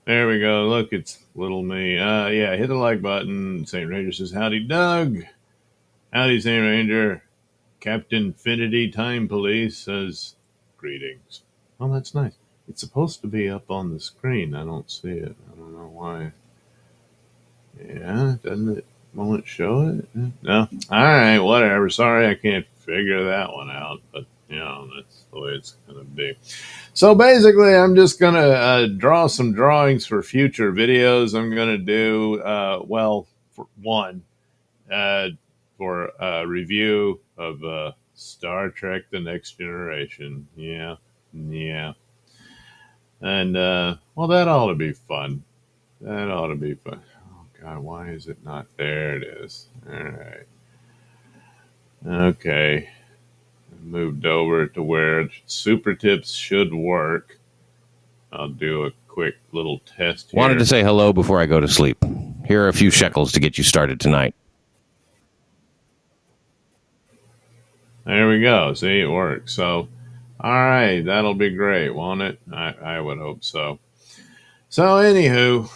There we go. Look, it's little me. Yeah, hit the like button. St. Ranger says, howdy, Doug. Howdy, St. Ranger. Captain Finity Time Police says, greetings. Oh, that's nice. It's supposed to be up on the screen. I don't see it. I don't know why. Yeah, doesn't it? Won't it show it? No. All right, whatever. Sorry, I can't figure that one out, but that's the way it's gonna be. So basically, I'm just gonna draw some drawings for future videos. I'm gonna do for one, uh, for a review of Star Trek: The Next Generation. Yeah, yeah, and that ought to be fun. That ought to be fun. Oh God, why is it not there? It is. All right. Okay. Moved over to where super tips should work. I'll do a quick little test here. Wanted to say hello before I go to sleep. Here are a few shekels to get you started tonight. There we go. See, it works. So, all right, that'll be great, won't it? I would hope so. So, anywho,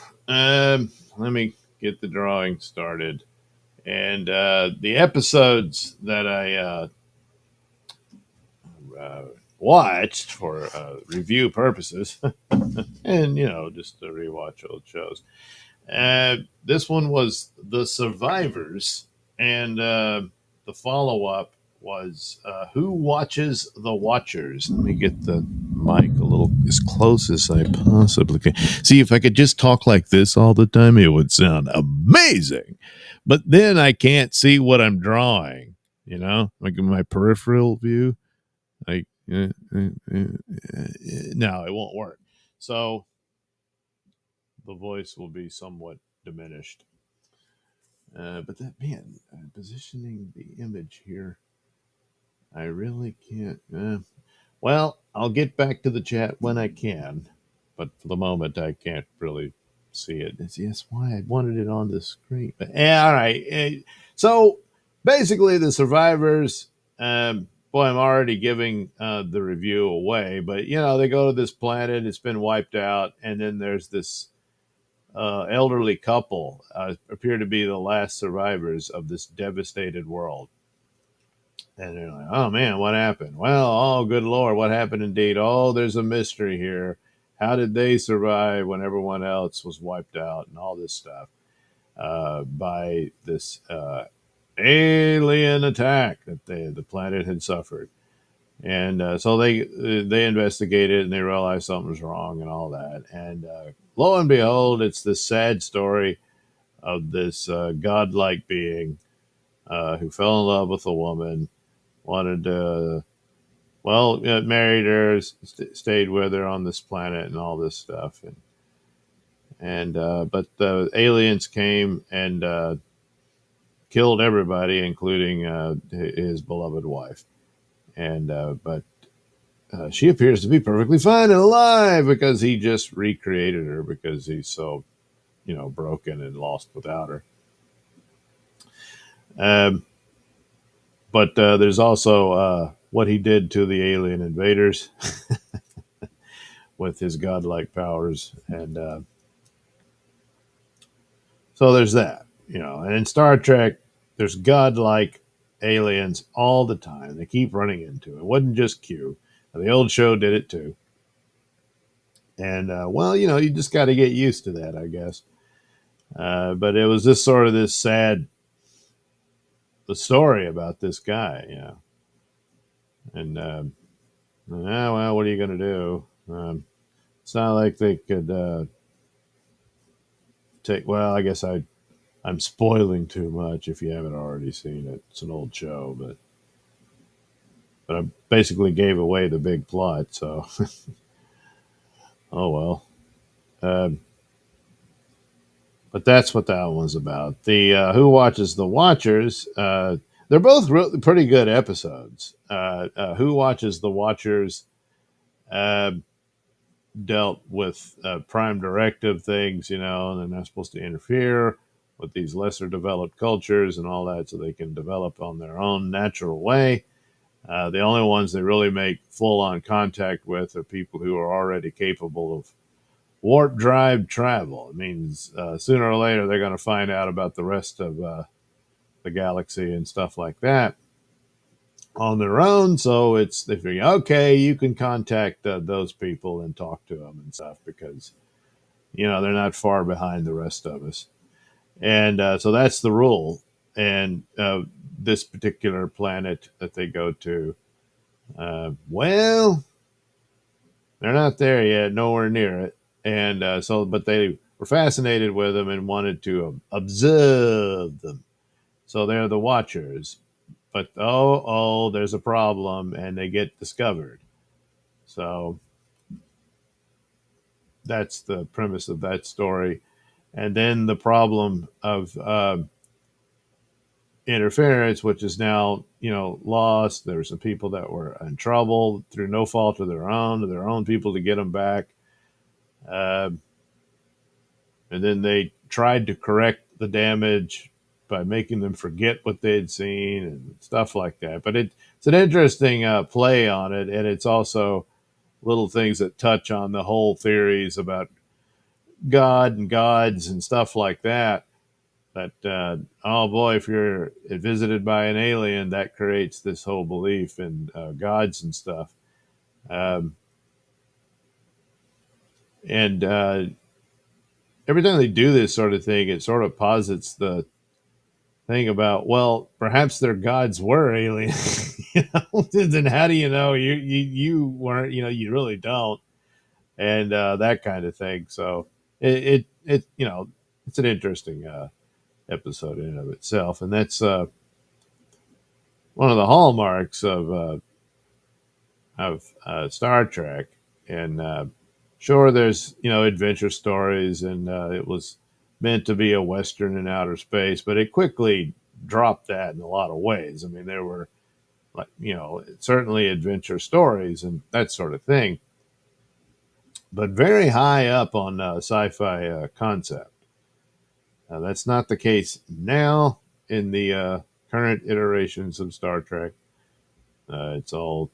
let me get the drawing started. And the episodes that I watched for review purposes, and just to rewatch old shows. This one was The Survivors, and the follow up was Who Watches the Watchers? Let me get the mic a little as close as I possibly can. See, if I could just talk like this all the time, it would sound amazing. But then I can't see what I'm drawing, like in my peripheral view. Like, no, it won't work. So the voice will be somewhat diminished. But that man, positioning the image here, I really can't. Well, I'll get back to the chat when I can, but for the moment, I can't really see it. Yes, why I wanted it on the screen. But all right. So basically, the survivors. Boy, I'm already giving the review away, but they go to this planet. It's been wiped out, and then there's this elderly couple appear to be the last survivors of this devastated world. And they're like, oh man, what happened? Well, oh, good Lord, what happened indeed? Oh, there's a mystery here. How did they survive when everyone else was wiped out and all this stuff by this alien attack that the planet had suffered? And so they investigated and they realized something was wrong and all that. And lo and behold, it's this sad story of this godlike being who fell in love with a woman, wanted to, married her, stayed with her on this planet and all this stuff. But the aliens came and killed everybody, including his beloved wife. And but she appears to be perfectly fine and alive because he just recreated her because he's so, broken and lost without her. But there's also what he did to the alien invaders with his godlike powers. And so there's that, And in Star Trek, there's godlike aliens all the time. They keep running into it. It wasn't just Q. The old show did it too. And, you just got to get used to that, I guess. But it was this sort of this sad the story about this guy, And, well, what are you going to do? It's not like they could take, well, I guess I'm spoiling too much if you haven't already seen it. It's an old show, but I basically gave away the big plot, so oh well. But that's what that one's about. The Who Watches the Watchers? They're both really pretty good episodes. Who Watches the Watchers uh, dealt with prime directive things, and they're not supposed to interfere with these lesser developed cultures and all that, so they can develop on their own natural way. The only ones they really make full on contact with are people who are already capable of warp drive travel. It means sooner or later they're going to find out about the rest of the galaxy and stuff like that on their own. So they figure, okay, you can contact those people and talk to them and stuff because they're not far behind the rest of us. And so that's the rule. And this particular planet that they go to, well, they're not there yet, nowhere near it. And but they were fascinated with them and wanted to observe them. So they're the watchers. But there's a problem, and they get discovered. So that's the premise of that story. And then the problem of interference, which is now lost. There were some people that were in trouble through no fault of their own people to get them back. And then they tried to correct the damage by making them forget what they had seen and stuff like that. But it's an interesting play on it, and it's also little things that touch on the whole theories about God and gods and stuff like that. That oh boy, if you're visited by an alien, that creates this whole belief in gods and stuff. And every time they do this sort of thing, it sort of posits the thing about, well, perhaps their gods were alien. Then how do you know you weren't? You really don't, and that kind of thing. So it it's an interesting episode in and of itself, and that's one of the hallmarks of Star Trek. And sure, there's adventure stories, and it was meant to be a western in outer space, but it quickly dropped that in a lot of ways. I mean, there were certainly adventure stories and that sort of thing, but very high up on sci-fi concept. That's not the case now in the current iterations of Star Trek. It's all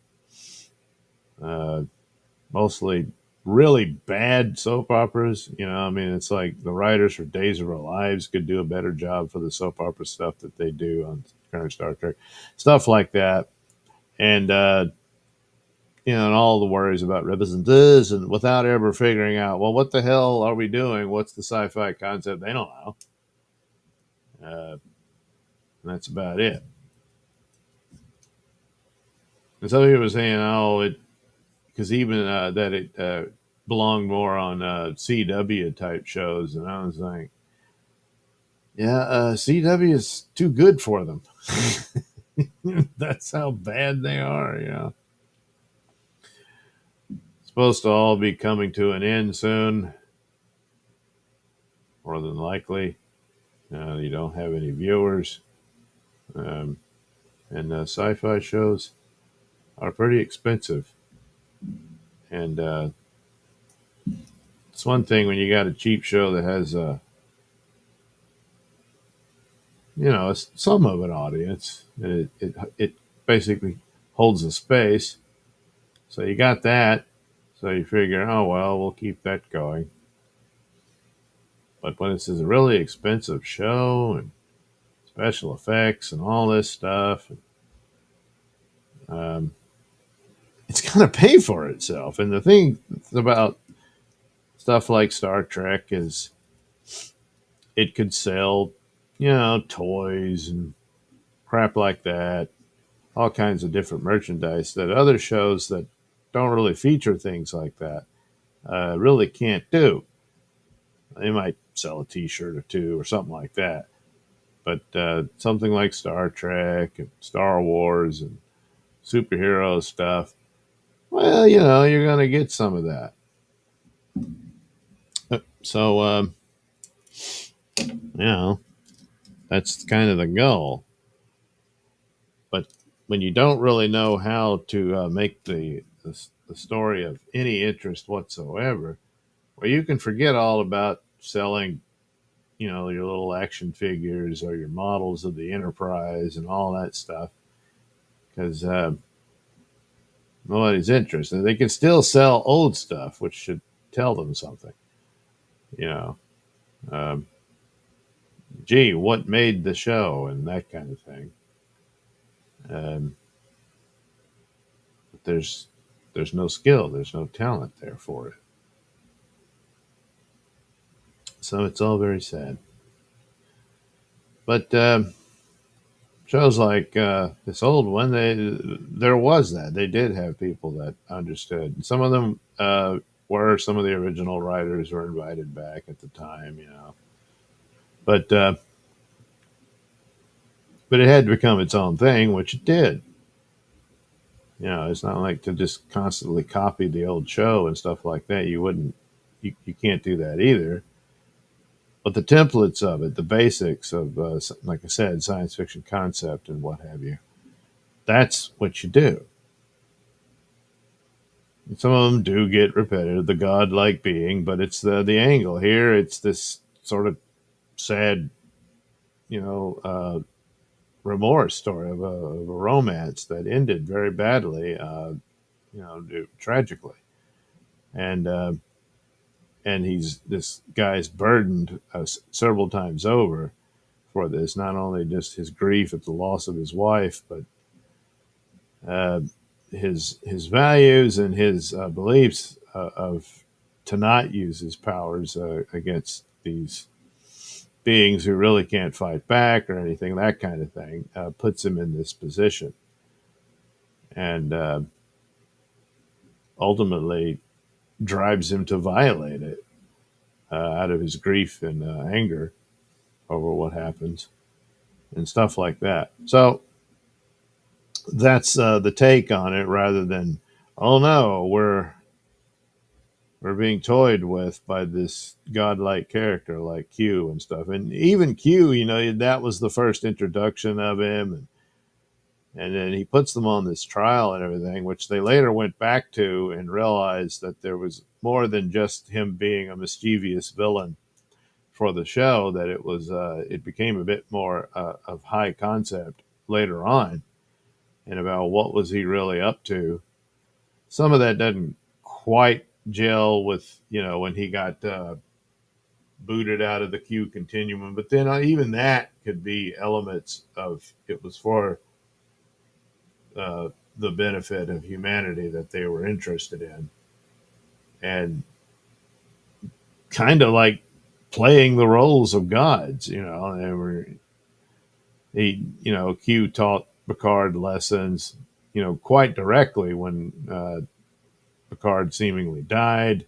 mostly really bad soap operas. I mean, it's like the writers for Days of Our Lives could do a better job for the soap opera stuff that they do on current Star Trek, stuff like that. And, and all the worries about representatives, and without ever figuring out, well, what the hell are we doing? What's the sci-fi concept? They don't know. That's about it. And some people were saying, because even that it belonged more on CW type shows, and I was like, yeah, CW is too good for them. That's how bad they are. Supposed to all be coming to an end soon, more than likely. You don't have any viewers, and sci-fi shows are pretty expensive. And it's one thing when you got a cheap show that has some of an audience. It basically holds a space. So you got that. So you figure, oh well, we'll keep that going. But when it's a really expensive show and special effects and all this stuff, it's going to pay for itself. And the thing about stuff like Star Trek is it could sell, toys and crap like that, all kinds of different merchandise that other shows that don't really feature things like that really can't do. They might sell a T-shirt or two or something like that, but something like Star Trek and Star Wars and superhero stuff, well, you're going to get some of that. So, that's kind of the goal. But when you don't really know how to make the story of any interest whatsoever, well, you can forget all about selling, your little action figures or your models of the Enterprise and all that stuff, because nobody's interested. They can still sell old stuff, which should tell them something. you know, um, gee, what made the show and that kind of thing. Um, but there's no skill, there's no talent there for it. So it's all very sad. But shows like this old one, there was that they did have people that understood. Some of them were some of the original writers were invited back at the time, but but it had to become its own thing, which it did. It's not like to just constantly copy the old show and stuff like that. You wouldn't, you can't do that either. But the templates of it, the basics of, like I said, science fiction concept and what have you, that's what you do. Some of them do get repetitive, the godlike being, but it's the angle here. It's this sort of sad, you know, uh, remorse story of a romance that ended very badly, tragically, and he's this guy's burdened several times over for this. Not only just his grief at the loss of his wife, but uh, his values and his beliefs of to not use his powers against these beings who really can't fight back or anything, that kind of thing, puts him in this position, and ultimately drives him to violate it out of his grief and anger over what happens and stuff like that. So that's the take on it, rather than, oh no, we're being toyed with by this godlike character like Q and stuff. And even Q, that was the first introduction of him, and then he puts them on this trial and everything, which they later went back to and realized that there was more than just him being a mischievous villain for the show. That it became a bit more of high concept later on, and about what was he really up to. Some of that doesn't quite gel with when he got booted out of the Q continuum, but then even that could be elements of it was for uh, the benefit of humanity that they were interested in, and kind of like playing the roles of gods. They were Q taught Picard lessons, quite directly when Picard seemingly died,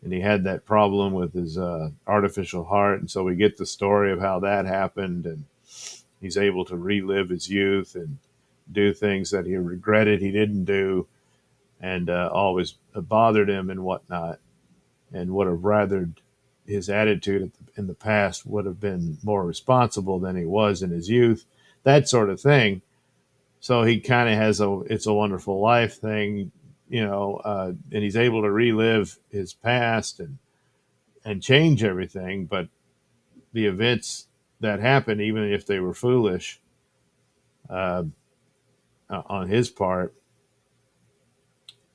and he had that problem with his artificial heart, and so we get the story of how that happened, and he's able to relive his youth and do things that he regretted he didn't do, and always bothered him and whatnot, and would have rather his attitude in the past would have been more responsible than he was in his youth, that sort of thing. So he kind of has a "It's a Wonderful Life" thing, and he's able to relive his past and change everything. But the events that happened, even if they were foolish uh, on his part,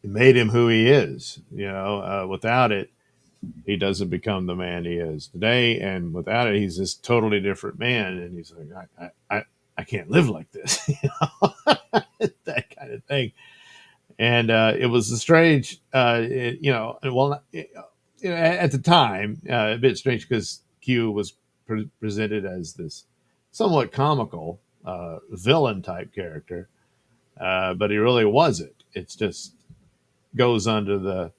it made him who he is. Without it, he doesn't become the man he is today, and without it, he's this totally different man. And he's like, I can't live like this, that kind of thing. And it was a strange, well, at the time, a bit strange because Q was presented as this somewhat comical villain type character, but he really wasn't. It's just goes under the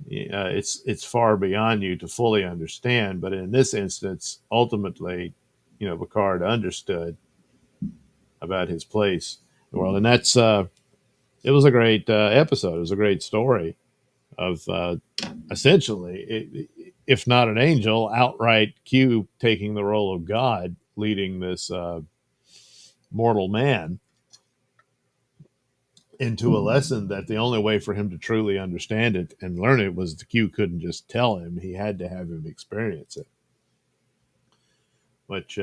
it's far beyond you to fully understand. But in this instance, ultimately, Picard understood about his place in the world, and that's it was a great episode. It was a great story of essentially, if not an angel, outright Q taking the role of God, leading this mortal man into a lesson that the only way for him to truly understand it and learn it was the Q couldn't just tell him; he had to have him experience it, which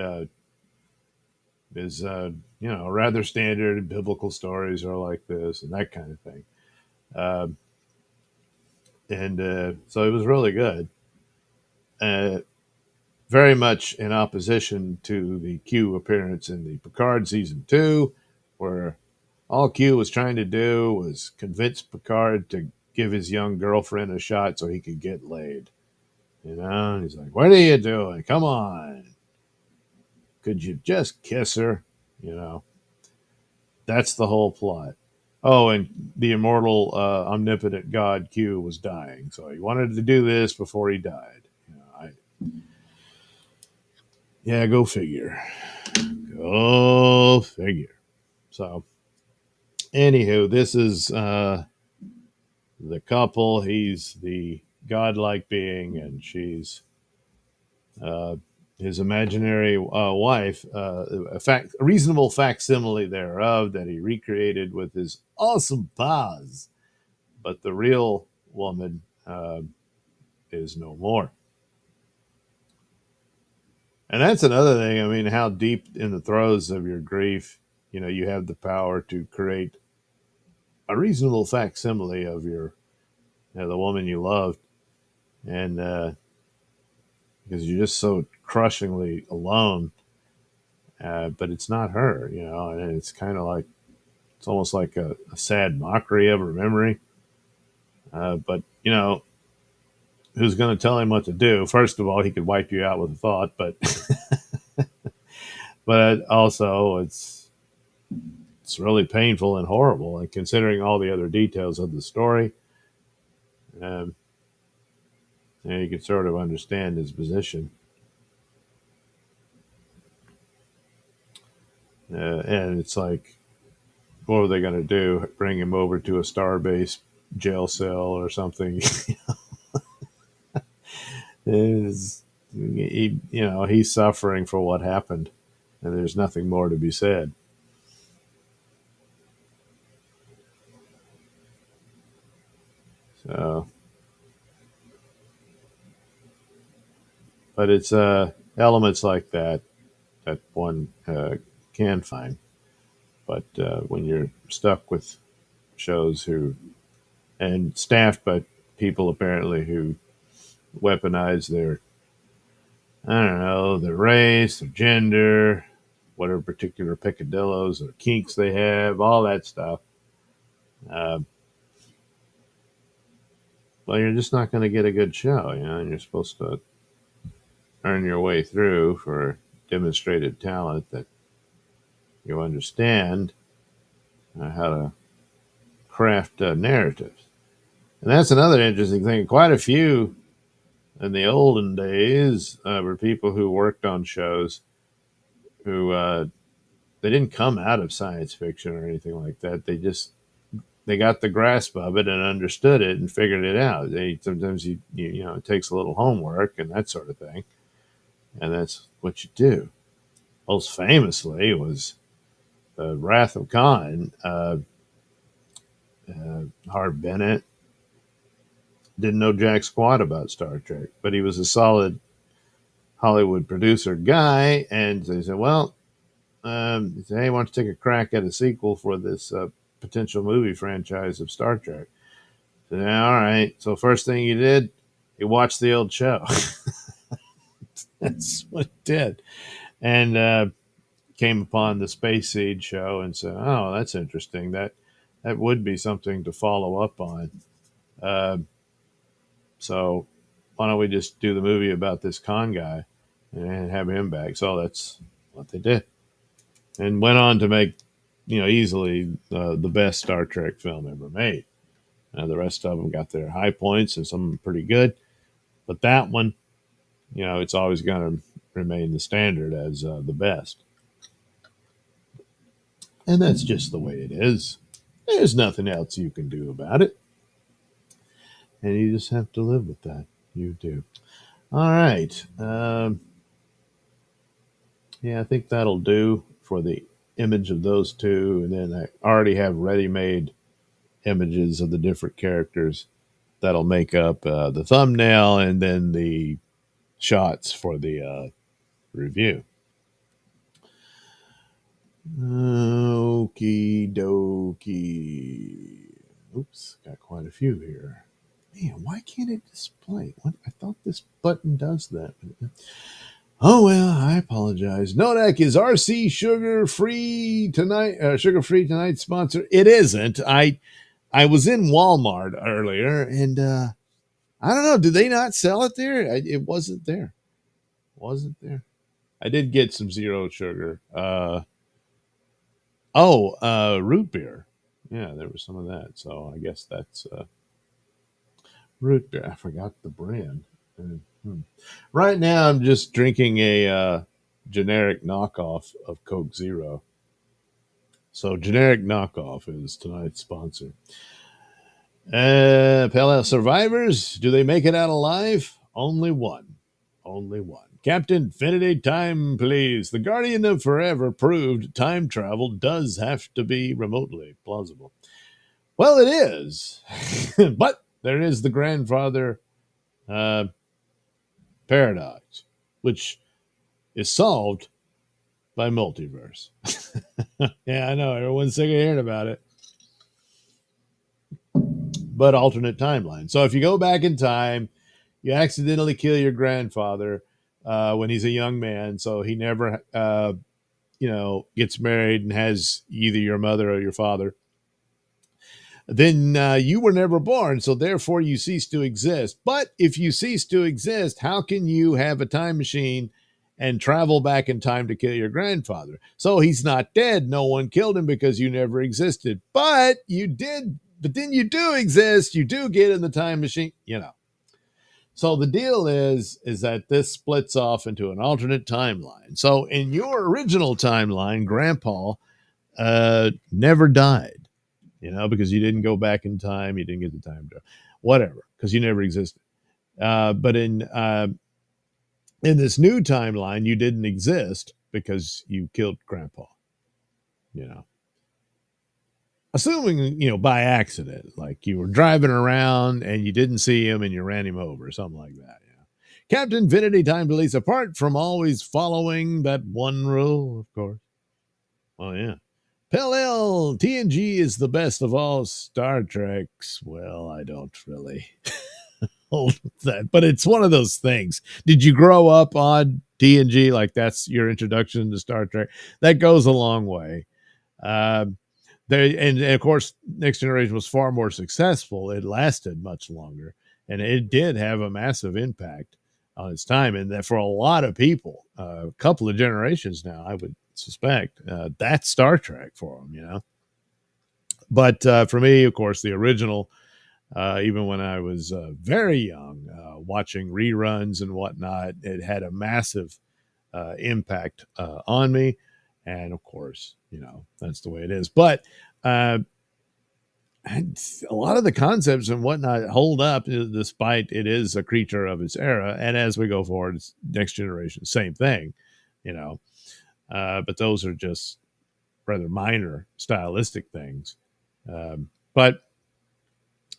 is rather standard. Biblical stories are like this and that kind of thing, uh, and so it was really good. very much in opposition to the Q appearance in the Picard season 2, where all Q was trying to do was convince Picard to give his young girlfriend a shot so he could get laid. And he's like, "What are you doing? Come on. Could you just kiss her?" You know, that's the whole plot. Oh, and the immortal, omnipotent God Q was dying, so he wanted to do this before he died. Yeah, go figure. Go figure. So, anywho, this is the couple. He's the godlike being, and she's uh, his imaginary wife. A reasonable facsimile thereof that he recreated with his awesome paws. But the real woman is no more. And that's another thing. I mean, how deep in the throes of your grief, you have the power to create a reasonable facsimile of the woman you loved, and because you're just so crushingly alone. But it's not her, and it's kind of like it's almost like a sad mockery of her memory. But who's going to tell him what to do? First of all, he could wipe you out with a thought, but but also it's really painful and horrible. And considering all the other details of the story, um, you can sort of understand his position. And it's like, what were they going to do? Bring him over to a starbase jail cell or something? He's suffering for what happened, and there's nothing more to be said. So, but it's elements like that one can find. But when you're stuck with shows and staffed by people apparently who weaponize their, I don't know, their race, their gender, whatever particular peccadillos or kinks they have, all that stuff. Uh, well, you're just not going to get a good show, and you're supposed to earn your way through for demonstrated talent that you understand how to craft narratives. And that's another interesting thing. Quite a few in the olden days were people who worked on shows who they didn't come out of science fiction or anything like that. They got the grasp of it and understood it and figured it out. Sometimes it takes a little homework and that sort of thing, and that's what you do. Most famously was the Wrath of Khan. Harv Bennett didn't know jack squat about Star Trek, but he was a solid Hollywood producer guy, and they said, "Well, he said, hey, why don't you take a crack at a sequel for this potential movie franchise of Star Trek?" I said, "Yeah, all right." So first thing he did, he watched the old show. That's what it did, and came upon the Space Seed show and said, "Oh, that's interesting. That would be something to follow up on." Uh, so why don't we just do the movie about this con guy and have him back? So that's what they did, and went on to make easily the best Star Trek film ever made. The rest of them got their high points and some of them pretty good, but that one, it's always going to remain the standard as the best, and that's just the way it is. There's nothing else you can do about it, and you just have to live with that. You do. All right. Yeah, I think that'll do for the image of those two, and then I already have ready-made images of the different characters that'll make up the thumbnail and then the shots for the review. Okie dokie. Oops, got quite a few here. Man, why can't it display? What? I thought this button does that. Oh well, I apologize. Nodak is RC sugar free tonight. Sugar free tonight sponsor. It isn't. I was in Walmart earlier, and I don't know. Do they not sell it there? It wasn't there. Wasn't there. I did get some zero sugar. Root beer. Yeah, there was some of that. So I guess that's root beer. I forgot the brand. Hmm. Right now, I'm just drinking a generic knockoff of Coke Zero. So generic knockoff is tonight's sponsor. Pale Ale survivors, do they make it out alive? Only one. Only one. Captain Infinity, time please. The Guardian of Forever proved time travel does have to be remotely plausible. Well, it is. But there is the grandfather uh, paradox, which is solved by multiverse. Yeah, I know. Everyone's sick of hearing about it. But alternate timeline. So if you go back in time, you accidentally kill your grandfather when he's a young man. So he never, gets married and has either your mother or your father. Then you were never born, so therefore you cease to exist. But if you cease to exist, how can you have a time machine and travel back in time to kill your grandfather? So he's not dead. No one killed him because you never existed. But you did. But then you do exist. You do get in the time machine. So the deal is that this splits off into an alternate timeline. So in your original timeline, Grandpa never died. Because you didn't go back in time, you didn't get the time to whatever, because you never existed. But in this new timeline, you didn't exist because you killed Grandpa. Assuming by accident, like you were driving around and you didn't see him and you ran him over, something like that. Captain Infinity Time Police, apart from always following that one rule, of course. Oh yeah. Pell TNG is the best of all Star Treks. Well, I don't really hold that, but it's one of those things. Did you grow up on TNG? Like that's your introduction to Star Trek? That goes a long way. And of course, Next Generation was far more successful. It lasted much longer, and it did have a massive impact on its time. And that for a lot of people, a couple of generations now, I would suspect that's Star Trek for them, But for me, of course, the original, even when I was very young, watching reruns and whatnot, it had a massive impact on me. And of course, that's the way it is. But a lot of the concepts and whatnot hold up despite it is a creature of its era. And as we go forward, it's Next Generation, same thing, but those are just rather minor stylistic things. But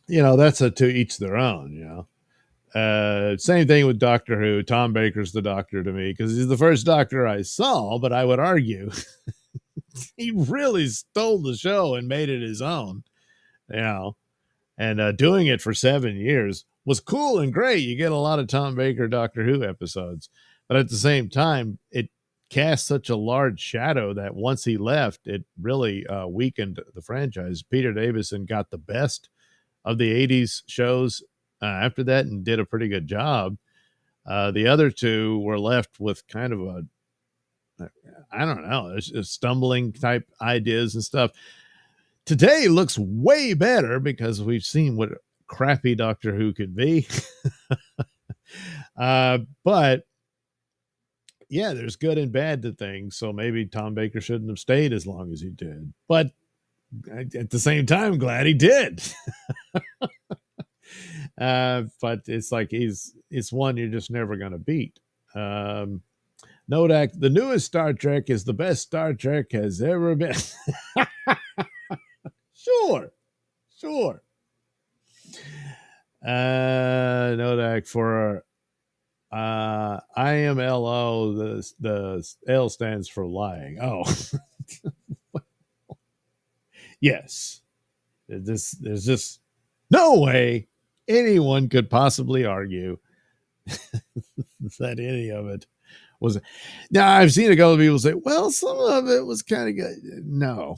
that's to each their own. Same thing with Doctor Who. Tom Baker's the Doctor to me because he's the first Doctor I saw, but I would argue he really stole the show and made it his own, and doing it for 7 years was cool and great. You get a lot of Tom Baker Doctor Who episodes, but at the same time, it cast such a large shadow that once he left, it really weakened the franchise. Peter Davison got the best of the 80s shows after that and did a pretty good job. The other two were left with kind of I don't know, there's stumbling type ideas and stuff. Today looks way better because we've seen what crappy Doctor Who could be. But yeah, there's good and bad to things. So maybe Tom Baker shouldn't have stayed as long as he did. But at the same time, glad he did. But it's like it's one you're just never going to beat. Nodak, the newest Star Trek is the best Star Trek has ever been. Sure. Nodak for IMLO, the L stands for lying. Oh, yes. There's just no way anyone could possibly argue that any of it was. Now, I've seen a couple of people say, well, some of it was kind of good. No.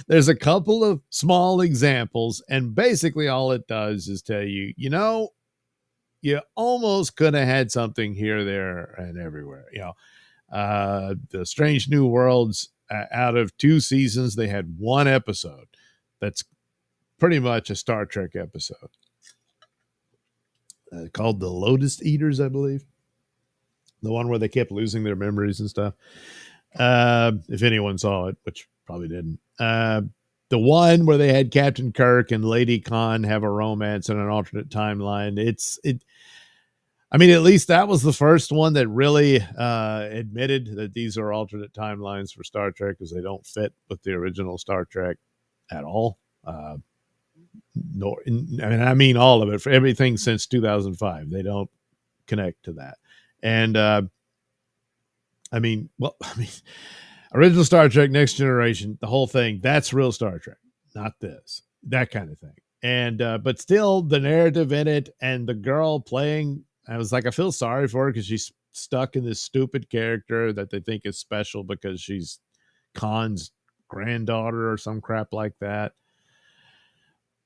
There's a couple of small examples, and basically all it does is tell you, you almost could have had something here, there, and everywhere. The Strange New Worlds, out of 2 seasons, they had 1 episode that's pretty much a Star Trek episode called The Lotus Eaters, I believe. The one where they kept losing their memories and stuff. If anyone saw it, which probably didn't. The one where they had Captain Kirk and Lady Khan have a romance in an alternate timeline. At least that was the first one that really admitted that these are alternate timelines for Star Trek because they don't fit with the original Star Trek at all. All of it, for everything since 2005. They don't connect to that. And original Star Trek, Next Generation, the whole thing, that's real Star Trek, not this, that kind of thing. And but still, the narrative in it and the girl playing, I was like, I feel sorry for her because she's stuck in this stupid character that they think is special because she's Khan's granddaughter or some crap like that.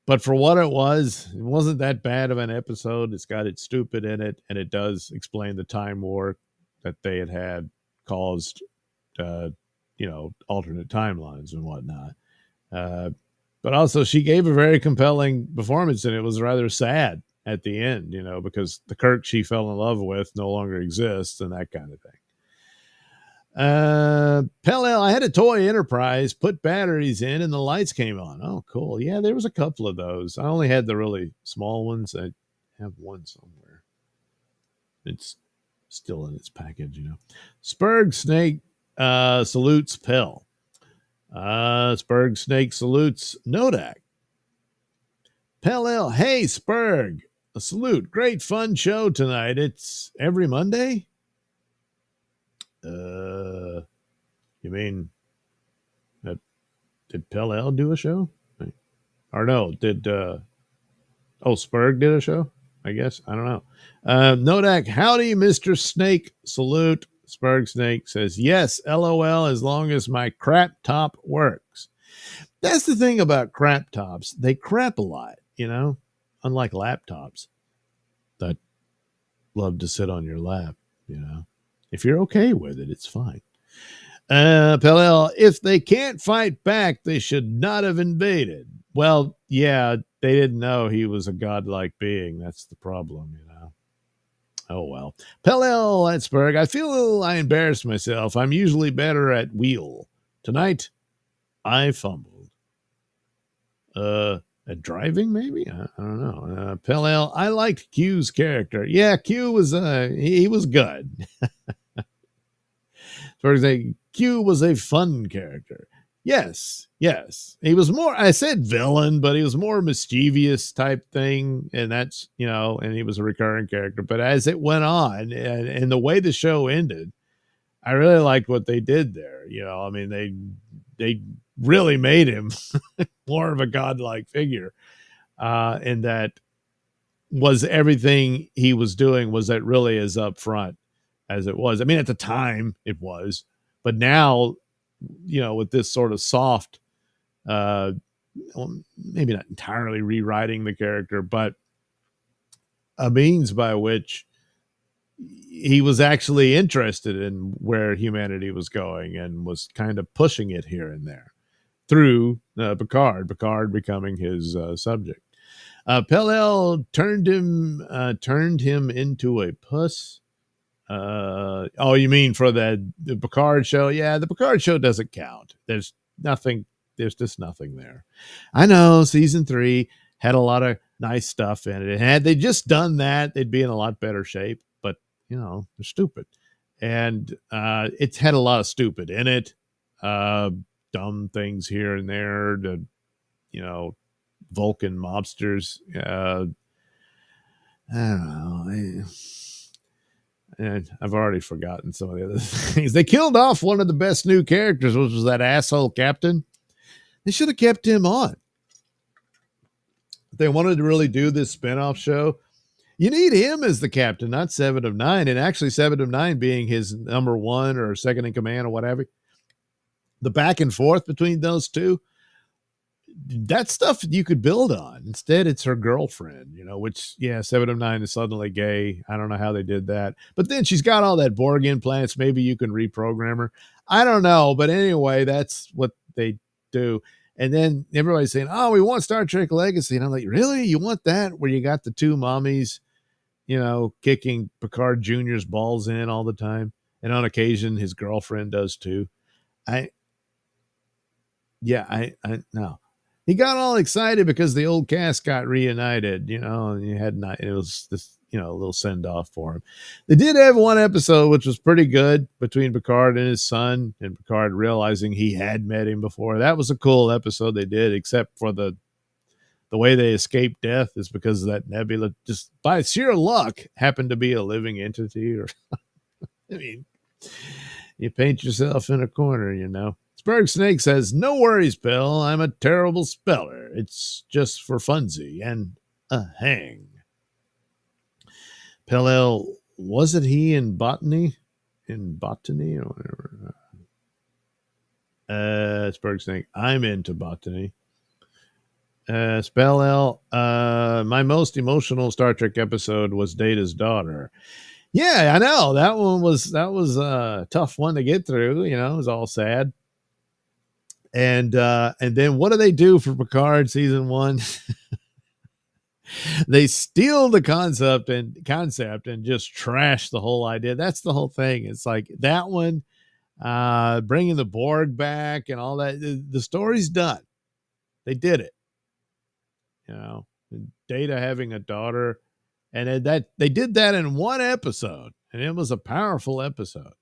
But for what it wasn't that bad of an episode. It's got it stupid in it, and it does explain the time war that they had caused, alternate timelines and whatnot. But also, she gave a very compelling performance, and it was rather sad at the end, because the Kirk she fell in love with no longer exists and that kind of thing. Pell-El, I had a toy Enterprise, put batteries in, and the lights came on. Oh, cool. Yeah, there was a couple of those. I only had the really small ones. I have one somewhere. It's still in its package, Spurg Snake salutes Pell. Spurg Snake salutes Nodak. Pell-El, hey, Spurg, a salute. Great fun show tonight. It's every Monday? You mean that did Pell-El do a show? Or no, did Spurg did a show? I guess. I don't know. Nodak, howdy, Mr. Snake. Salute. Spurg Snake says, yes, LOL, as long as my crap top works. That's the thing about crap tops. They crap a lot, unlike laptops that love to sit on your lap, If you're okay with it, it's fine. Pell-El, if they can't fight back, they should not have invaded. Well, yeah, they didn't know he was a godlike being. That's the problem, Oh, well. Pell-El, Latsberg, I feel I embarrassed myself. I'm usually better at wheel. Tonight, I fumbled. At driving, maybe? I don't know. Pell-El, I liked Q's character. Yeah, Q was, he was good. For example, Q was a fun character. Yes. He was more, I said villain, but he was more mischievous type thing. And that's, and he was a recurring character. But as it went on and the way the show ended, I really liked what they did there. They really made him more of a godlike figure. And that was everything he was doing was that really as upfront as it was. At the time it was, but now, with this sort of soft, maybe not entirely rewriting the character, but a means by which he was actually interested in where humanity was going and was kind of pushing it here and there through Picard becoming his subject. Pell-El turned him into a puss. You mean for the Picard show? Yeah, the Picard show doesn't count. There's just nothing there. I know season 3 had a lot of nice stuff in it. And had they just done that, they'd be in a lot better shape. But, they're stupid. And it's had a lot of stupid in it. Dumb things here and there. Vulcan mobsters. I don't know. And I've already forgotten some of the other things. They killed off one of the best new characters, which was that asshole captain. They should have kept him on. they wanted to really do this spinoff show, you need him as the captain, not Seven of Nine. And actually, Seven of Nine being his number one or second in command or whatever. The back and forth between those two, that stuff you could build on. Instead, it's her girlfriend, which, yeah, Seven of Nine is suddenly gay. I don't know how they did that. But then she's got all that Borg implants. Maybe you can reprogram her. I don't know. But anyway, that's what they do. And then everybody's saying, oh, we want Star Trek Legacy. And I'm like, really? You want that? Where you got the two mommies, kicking Picard Jr.'s balls in all the time. And on occasion, his girlfriend does too. No. He got all excited because the old cast got reunited, and it was this, a little send off for him. They did have one episode, which was pretty good, between Picard and his son, and Picard realizing he had met him before. That was a cool episode they did, except for the way they escaped death is because of that nebula, just by sheer luck, happened to be a living entity. Or, I mean, you paint yourself in a corner, Spurg Snake says, no worries, Bill. I'm a terrible speller. It's just for funsy and a hang. Pellel, wasn't he in botany? In botany or whatever? Spurg Snake, I'm into botany. Spellel, my most emotional Star Trek episode was Data's daughter. Yeah, I know. That was a tough one to get through. It was all sad. And then what do they do for Picard season 1? They steal the concept and just trash the whole idea. That's the whole thing. It's like that one, bringing the Borg back and all that. The story's done. They did it. Data having a daughter, and that they did that in one episode, and it was a powerful episode.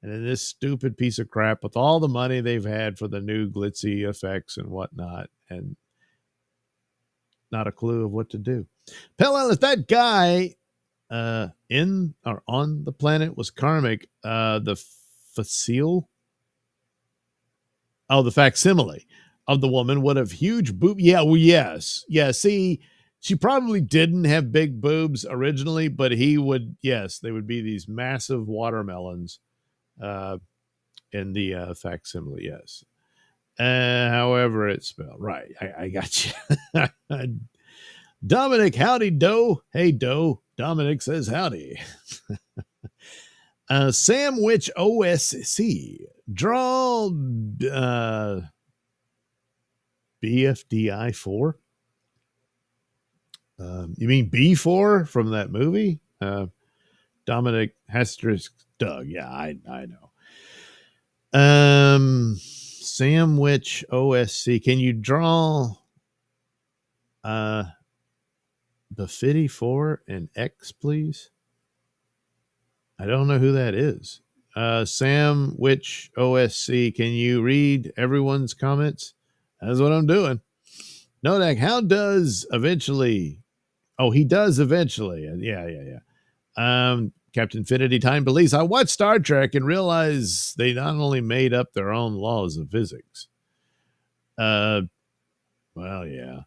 And then this stupid piece of crap with all the money they've had for the new glitzy effects and whatnot, and not a clue of what to do. Pellel, if that guy in or on the planet was karmic, the facile, the facsimile of the woman would have huge boob. Yeah, well, yes. Yeah, see, she probably didn't have big boobs originally, but he would, yes, they would be these massive watermelons. In the facsimile, yes. However it's spelled. Right, I got you. Dominic, howdy, Doe. Hey, Doe. Dominic says howdy. Sandwich OSC. Draw BFDI 4? You mean B4 from that movie? Dominic Hesterisk Doug. Yeah, I know. Sandwich OSC. Can you draw Buffetti 4 and X, please? I don't know who that is. Sandwich OSC. Can you read everyone's comments? That's what I'm doing. Nodak, how does eventually? Oh, he does eventually. Yeah. Captain Infinity Time believes I watched Star Trek and realized they not only made up their own laws of physics. Well, yeah,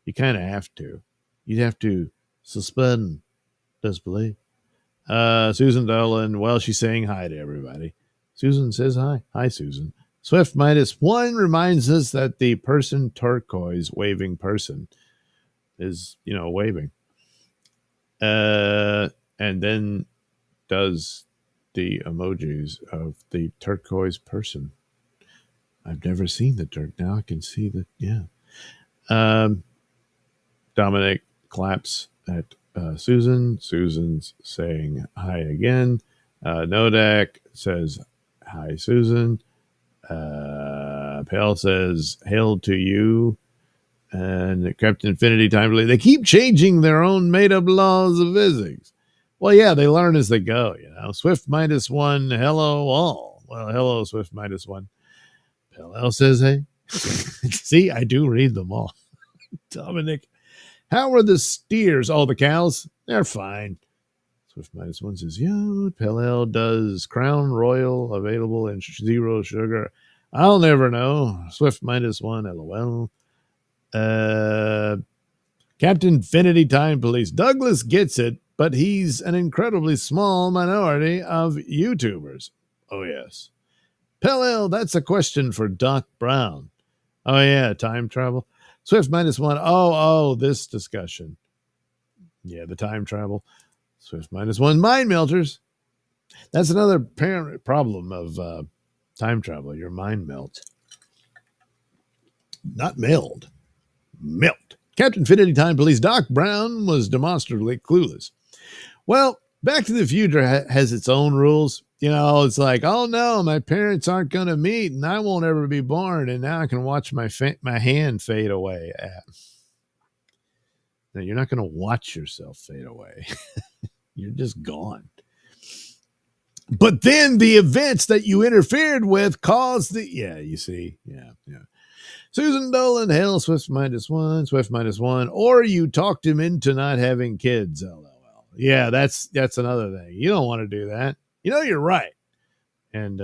you kind of have to. You'd have to suspend disbelief. Susan Dolan, well, she's saying hi to everybody. Susan says hi. Hi, Susan. Swift -1 reminds us that the person turquoise waving person is, waving. And then does the emojis of the turquoise person. I've never seen the Turk. Now I can see that. Yeah. Dominic claps at Susan. Susan's saying hi again. Nodak says hi, Susan. Pale says hail to you. And Captain Infinity Time, they keep changing their own made-up laws of physics. Well, yeah, they learn as they go, Swift -1, hello all. Well, hello, Swift -1. Pell says, hey. See, I do read them all. Dominic, how are the steers? Oh, the cows? They're fine. Swift -1 says, yeah, Pell does Crown Royal available in 0 sugar? I'll never know. Swift -1, LOL. Captain Infinity Time Police. Douglas gets it, but he's an incredibly small minority of YouTubers. Oh, yes. Pell, that's a question for Doc Brown. Oh, yeah, time travel. Swift -1. Oh, this discussion. Yeah, the time travel. Swift -1. Mind melters. That's another apparent problem of time travel. Your mind melts. Not meld. Melt. Captain Infinity Time Police Doc Brown was demonstrably clueless. Well, Back to the Future has its own rules. You know, it's like, oh no, my parents aren't going to meet and I won't ever be born. And now I can watch my hand fade away. No, you're not going to watch yourself fade away. You're just gone. But then the events that you interfered with caused the, yeah, you see. Yeah. Susan Dolan, hell, Swift -1, Swift -1, or you talked him into not having kids, LOL. Yeah, that's another thing. You don't want to do that. You know you're right. And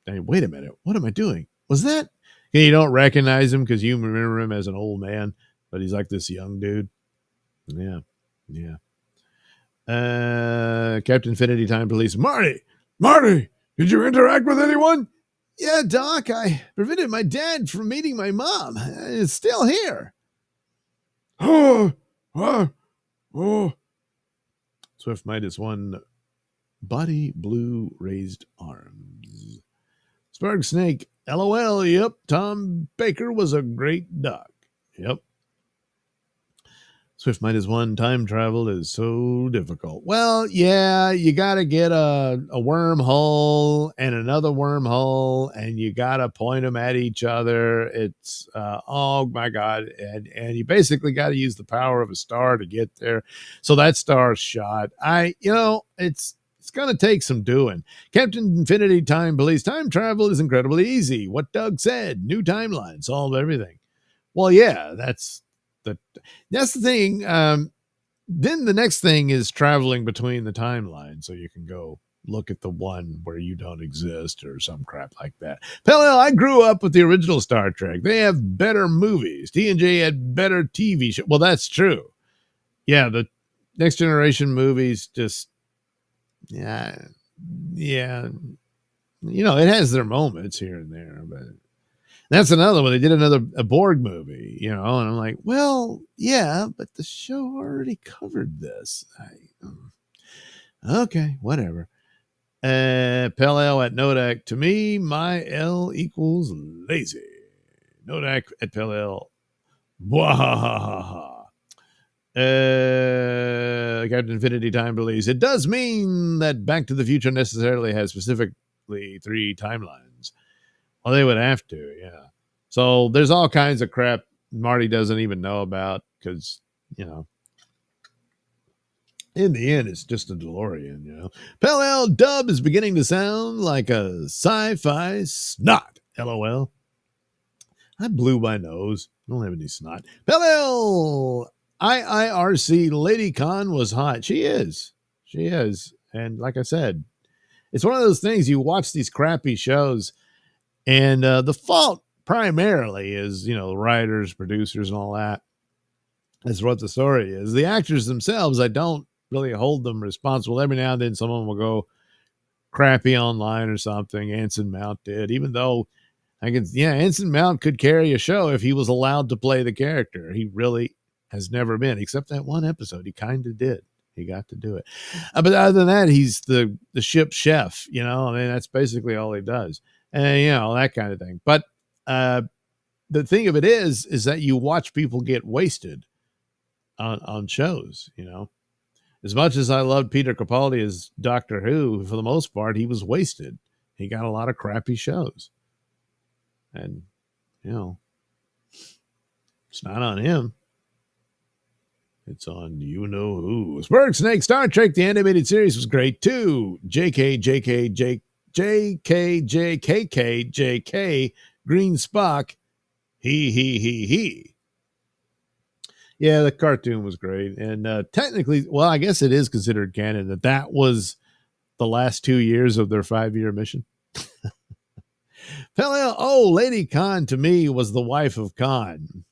wait a minute, what am I doing? Was that? You don't recognize him because you remember him as an old man, but he's like this young dude. Yeah. Captain Infinity Time Police. Marty, did you interact with anyone? Yeah, Doc, I prevented my dad from meeting my mom. It's still here. Oh. Swift -1. Body blue raised arms. Spark Snake. LOL. Yep. Tom Baker was a great doc. Yep. Swift -1. Time travel is so difficult. Well, yeah, you got to get a wormhole and another wormhole, and you got to point them at each other. It's, oh my God. And you basically got to use the power of a star to get there. So that star's shot. It's going to take some doing. Captain Infinity Time Police. Time travel is incredibly easy. What Doug said. New timeline. Solve everything. Well, yeah, that's the thing. Then the next thing is traveling between the timelines, so you can go look at the one where you don't exist or some crap like that. Pell, I grew up with the original Star Trek. They have better movies. TNG had better TV shows. Well, that's true. Yeah, the Next Generation movies just, yeah. It has their moments here and there, but that's another one. They did a Borg movie, and I'm like, well, yeah, but the show already covered this. Okay, whatever. Pell L at Nodak. To me, my L equals lazy. Nodak at Pell L. Wahahaha. Captain Infinity Time believes it does mean that Back to the Future necessarily has specifically 3 timelines. Well, they would have to, yeah. So there's all kinds of crap Marty doesn't even know about because, in the end, it's just a DeLorean, Pell L dub is beginning to sound like a sci-fi snot, LOL. I blew my nose. I don't have any snot. Pell L IIRC Lady Khan was hot. She is. And like I said, it's one of those things you watch these crappy shows. And the fault primarily is, writers, producers, and all that. That's what the story is. The actors themselves, I don't really hold them responsible. Every now and then someone will go crappy online or something. Anson Mount did, even though Anson Mount could carry a show if he was allowed to play the character. He really has never been, except that one episode. He kind of did. He got to do it. But other than that, he's the ship chef, that's basically all he does. And, that kind of thing. But the thing of it is that you watch people get wasted on shows, As much as I loved Peter Capaldi as Doctor Who, for the most part, he was wasted. He got a lot of crappy shows. And, it's not on him. It's on you-know-who. Spark Snake Star Trek, the animated series, was great, too. JK, Green Spock, he. Yeah, the cartoon was great. And technically, well, I guess it is considered canon that was the last 2 years of their 5-year mission. Lady Khan to me was the wife of Khan.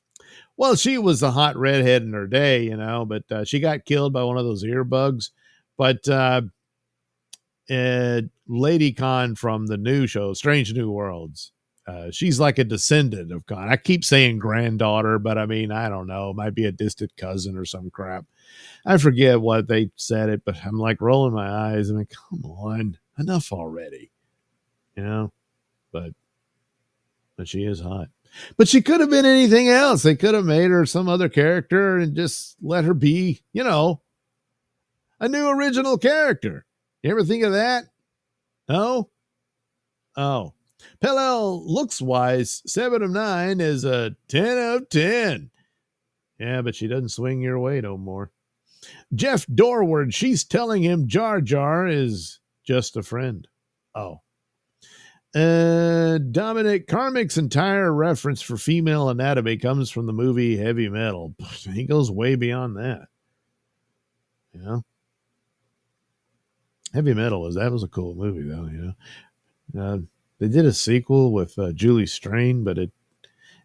Well, she was a hot redhead in her day, but she got killed by one of those ear bugs. But Lady Khan from the new show, Strange New Worlds, she's like a descendant of Khan. I keep saying granddaughter, but I mean, I don't know. It might be a distant cousin or some crap. I forget what they said it, but I'm like rolling my eyes. I mean, come on, enough already, you know? But she is hot. But she could have been anything else. They could have made her some other character and just let her be, a new original character. You ever think of that? No? Oh. Pellel looks wise, 7 of 9 is a 10 of 10. Yeah, but she doesn't swing your way no more. Jeff Dorward, she's telling him Jar Jar is just a friend. Oh. Dominic Carmick's entire reference for female anatomy comes from the movie Heavy Metal. He goes way beyond that. Heavy Metal was a cool movie though. They did a sequel with Julie Strain, but it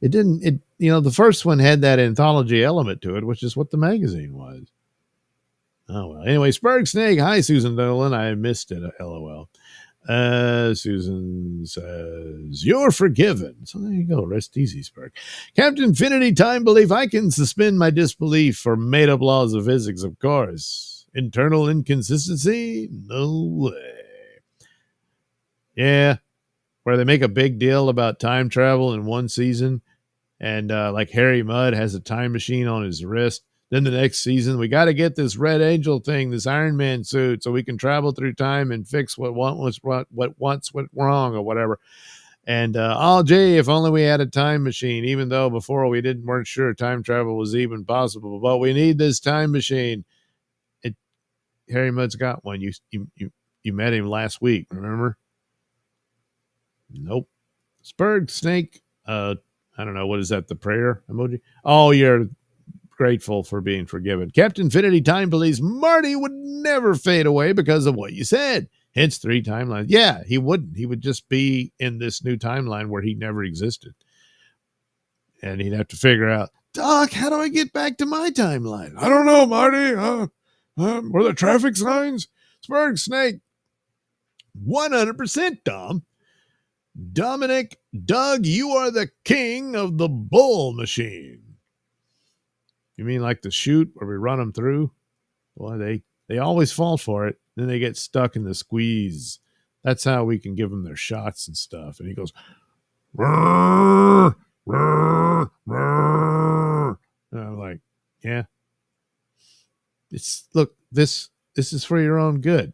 didn't. The first one had that anthology element to it, which is what the magazine was. Oh well. Anyway, Spurg Snake. Hi, Susan Dolan. I missed it. LOL. Susan says, you're forgiven. So there you go. Rest easy, Spurg. Captain Infinity Time Belief. I can suspend my disbelief for made up laws of physics, of course. Internal inconsistency? No way. Yeah. Where they make a big deal about time travel in one season. And like Harry Mudd has a time machine on his wrist. Then the next season, we got to get this Red Angel thing, this Iron Man suit, so we can travel through time and fix what once went wrong or whatever. And gee, if only we had a time machine, even though before we weren't sure time travel was even possible. But we need this time machine. Harry Mudd's got one. You met him last week, remember? Nope. Spurg Snake. I don't know. What is that? The prayer emoji? Oh, you're grateful for being forgiven. Captain Infinity Time believes Marty would never fade away because of what you said. Hence 3 timelines. Yeah, he wouldn't. He would just be in this new timeline where he never existed. And he'd have to figure out, Doc, how do I get back to my timeline? I don't know, Marty. Were there traffic signs? Spurg Snake. 100% Dom. Dominic, Doug, you are the king of the bull machine. You mean like the shoot where we run them through? Boy, they always fall for it. Then they get stuck in the squeeze. That's how we can give them their shots and stuff. And he goes, rrr, rrr, rrr. And I'm like, yeah. Look, this is for your own good.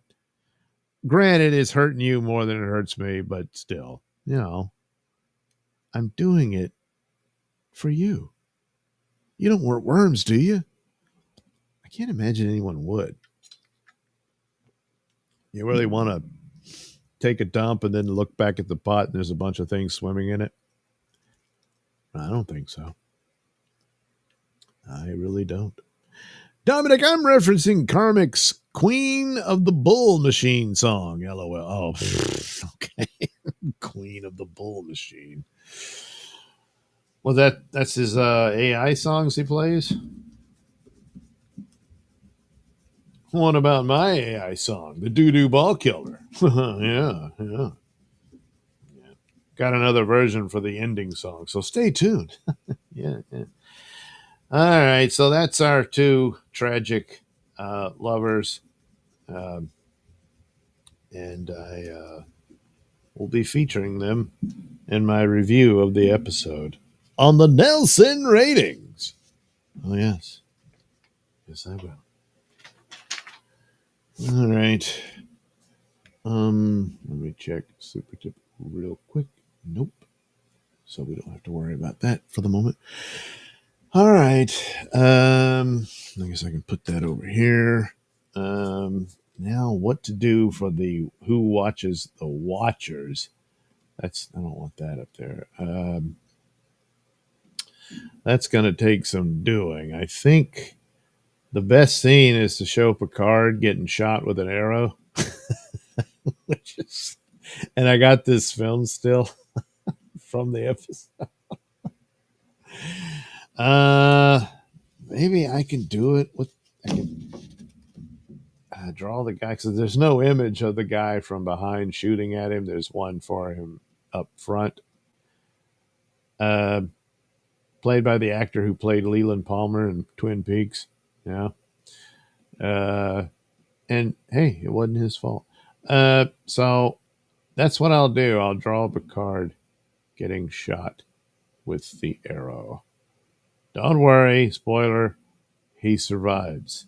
Granted, it's hurting you more than it hurts me, but still, I'm doing it for you. You don't want worms, do you? I can't imagine anyone would. You really want to take a dump and then look back at the pot and there's a bunch of things swimming in it? I don't think so. I really don't. Dominic, I'm referencing Karmic's Queen of the Bull Machine song. LOL. Oh, okay. Queen of the Bull Machine. Well, that's his AI songs he plays. What about my AI song, the Doo-Doo Ball Killer? Yeah. Got another version for the ending song, so stay tuned. Yeah. All right, so that's our 2 tragic lovers. And I will be featuring them in my review of the episode on the Nailsin ratings. Oh, yes. Yes, I will. All right. Let me check Super Tip real quick. Nope. So we don't have to worry about that for the moment. All right. I guess I can put that over here. Now what to do for the Who Watches the Watchers. I don't want that up there. That's going to take some doing. I think the best scene is to show Picard getting shot with an arrow. And I got this film still from the episode. Uh, maybe I can do it with. I can draw the guy because there's no image of the guy from behind shooting at him. There's one for him up front. Uh, Played by the actor who played Leland Palmer in Twin Peaks. Yeah. Uh, and hey, it wasn't his fault. So that's what I'll do. I'll draw up a card getting shot with the arrow. Don't worry, spoiler, he survives.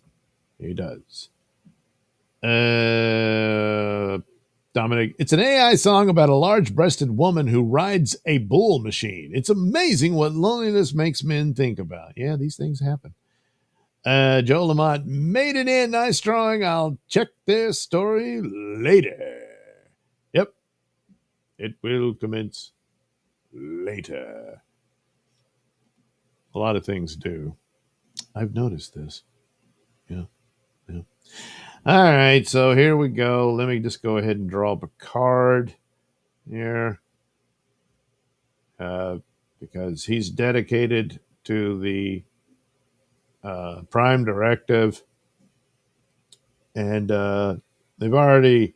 He does. Dominic, it's an AI song about a large breasted woman who rides a bull machine. It's amazing what loneliness makes men think about. Yeah, these things happen. Joe Lamont made it in. Nice drawing. I'll check their story later. Yep, it will commence later. A lot of things do. I've noticed this. Yeah. Yeah. All right, so here we go. Let me just go ahead and draw up a card here because he's dedicated to the Prime Directive, and they've already,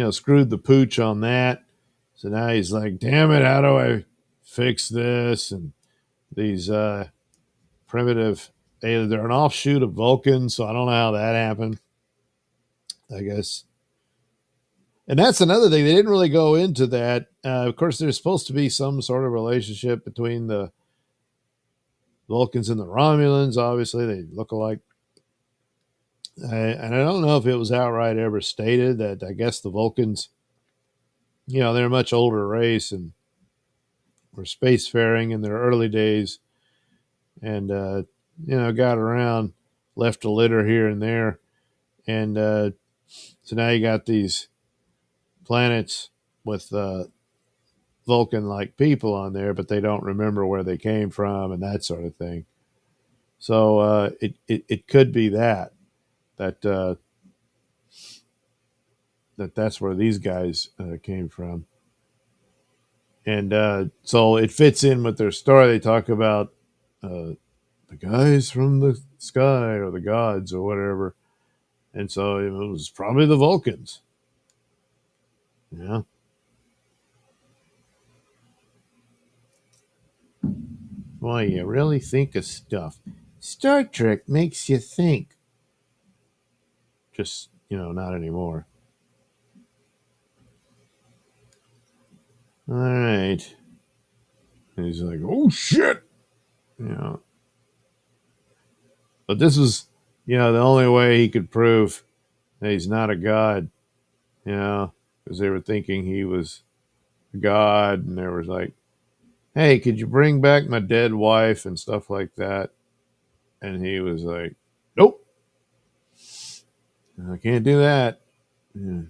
screwed the pooch on that. So now he's like, "Damn it! How do I fix this?" And these primitive, they're an offshoot of Vulcan, so I don't know how that happened. I guess. And that's another thing. They didn't really go into that. Of course, there's supposed to be some sort of relationship between the Vulcans and the Romulans. Obviously, they look alike. And I don't know if it was outright ever stated that I guess the Vulcans, they're a much older race and were spacefaring in their early days and, got around, left a litter here and there. And so now you got these planets with Vulcan like people on there, but they don't remember where they came from and that sort of thing. So it could be that that's where these guys came from, and so it fits in with their story. They talk about the guys from the sky or the gods or whatever, and so it was probably the Vulcans. Yeah. Boy, you really think of stuff. Star Trek makes you think. Just, not anymore. All right. And he's like, oh shit. But this was, the only way he could prove that he's not a god, because they were thinking he was a god, and there was like, hey, could you bring back my dead wife and stuff like that? And he was like, nope, I can't do that. Yeah.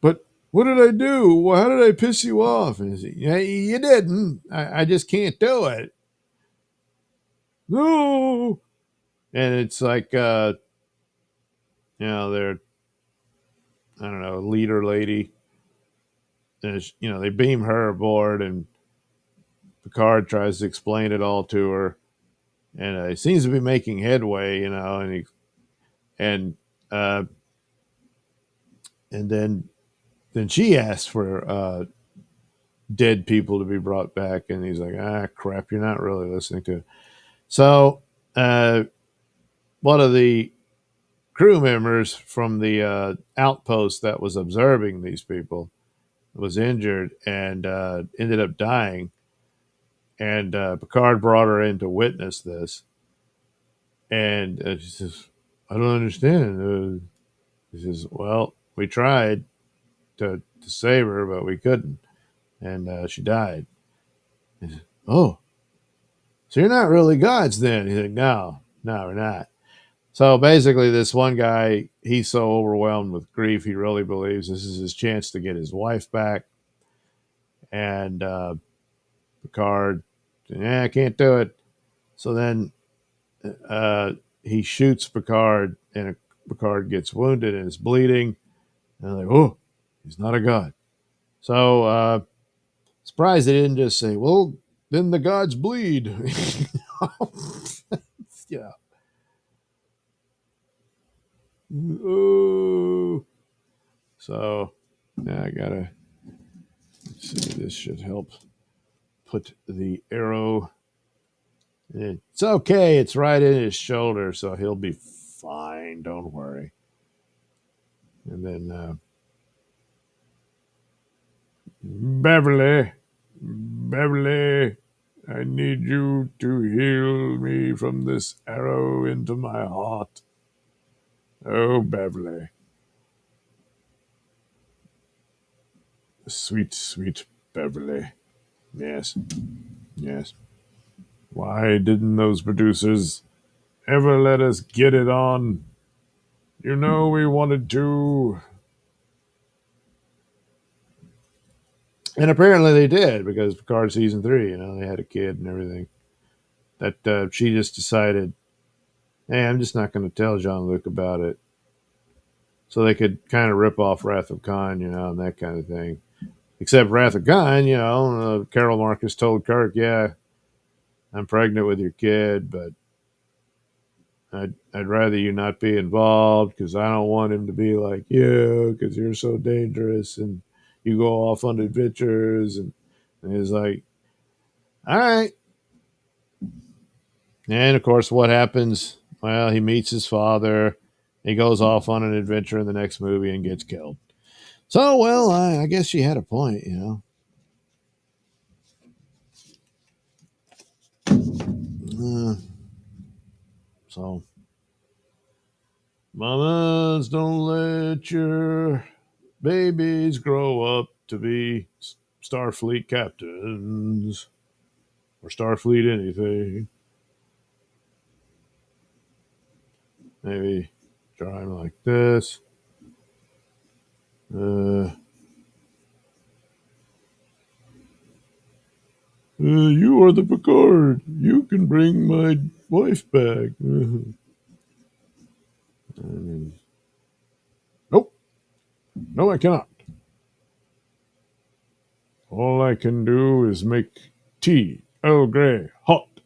But what did I do? Well, how did I piss you off? And he's like, yeah, you didn't. I just can't do it. No. And it's like, they're, I don't know, leader lady. And, they beam her aboard, and Picard tries to explain it all to her. And he seems to be making headway, and uh, and then she asks for dead people to be brought back, and he's like, ah, crap, you're not really listening to it. So one of the crew members from the outpost that was observing these people was injured and ended up dying, and Picard brought her in to witness this, and she says, I don't understand. He says, well, we tried to save her, but we couldn't, and she died. He said, oh, so you're not really gods then? He's like, no, we're not. So basically, this one guy, he's so overwhelmed with grief, he really believes this is his chance to get his wife back. And Picard, I can't do it. So then he shoots Picard, and Picard gets wounded and is bleeding. And they're like, oh, he's not a god. So surprised they didn't just say, well, then the gods bleed. Yeah. Oh. So, yeah, I gotta see. This should help put the arrow. It's okay. It's right in his shoulder, so he'll be fine. Don't worry. And then Beverly, Beverly, I need you to heal me from this arrow into my heart. Oh, Beverly. Sweet, sweet Beverly. Yes, yes. Why didn't those producers ever let us get it on? You know we wanted to. And apparently they did, because Picard season 3, they had a kid and everything. That she just decided, hey, I'm just not going to tell Jean-Luc about it. So they could kind of rip off Wrath of Khan, and that kind of thing. Except Wrath of Khan, Carol Marcus told Kirk, yeah, I'm pregnant with your kid, but I'd rather you not be involved because I don't want him to be like you because you're so dangerous and you go off on adventures. And he's like, all right. And of course, what happens? Well, he meets his father. He goes off on an adventure in the next movie and gets killed. So, well, I guess she had a point. Uh, so, mamas, don't let your babies grow up to be Starfleet captains or Starfleet anything. Maybe try them like this. You are the Picard. You can bring my wife back. Nope. No, I cannot. All I can do is make tea, Earl Grey, hot,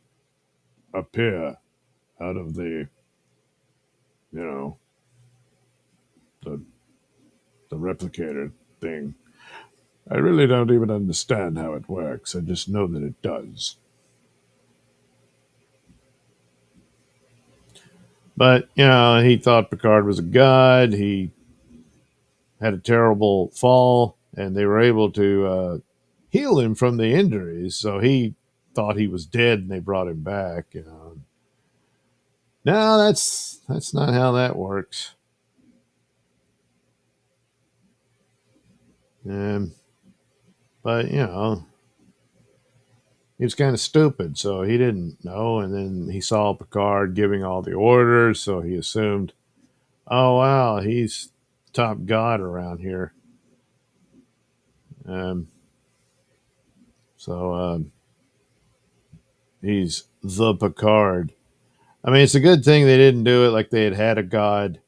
appear out of you know, the the replicator thing. I really don't even understand how it works. I just know that it does. But, he thought Picard was a god. He had a terrible fall, and they were able to heal him from the injuries. So he thought he was dead, and they brought him back. No, that's not how that works. Um, but he was kind of stupid, so he didn't know. And then he saw Picard giving all the orders, so he assumed, oh wow, he's top god around here. Um, so he's the Picard. I mean, it's a good thing they didn't do it like they had a god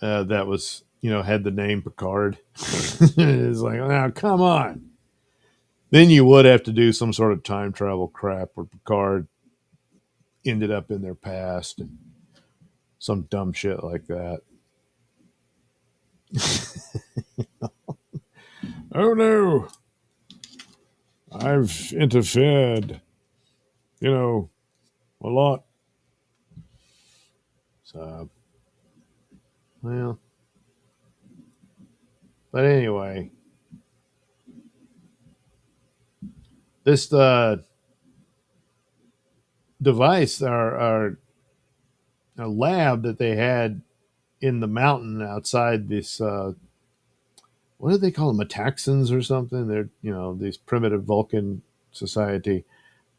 that was, had the name Picard. It's like, oh, come on. Then you would have to do some sort of time travel crap where Picard ended up in their past and some dumb shit like that. Oh no, I've interfered, a lot. So, well, but anyway, this device, our a lab that they had in the mountain outside this, what do they call them, Metaxans or something? They're, these primitive Vulcan society.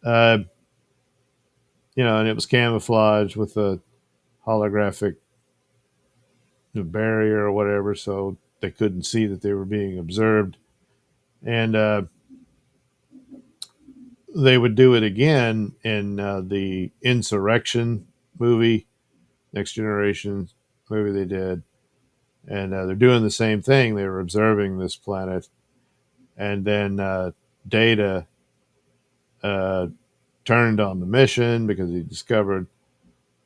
Uh, and it was camouflaged with a holographic barrier or whatever, so they couldn't see that they were being observed. And they would do it again in the Insurrection movie, Next Generation movie they did. And they're doing the same thing. They were observing this planet. And then Data turned on the mission because he discovered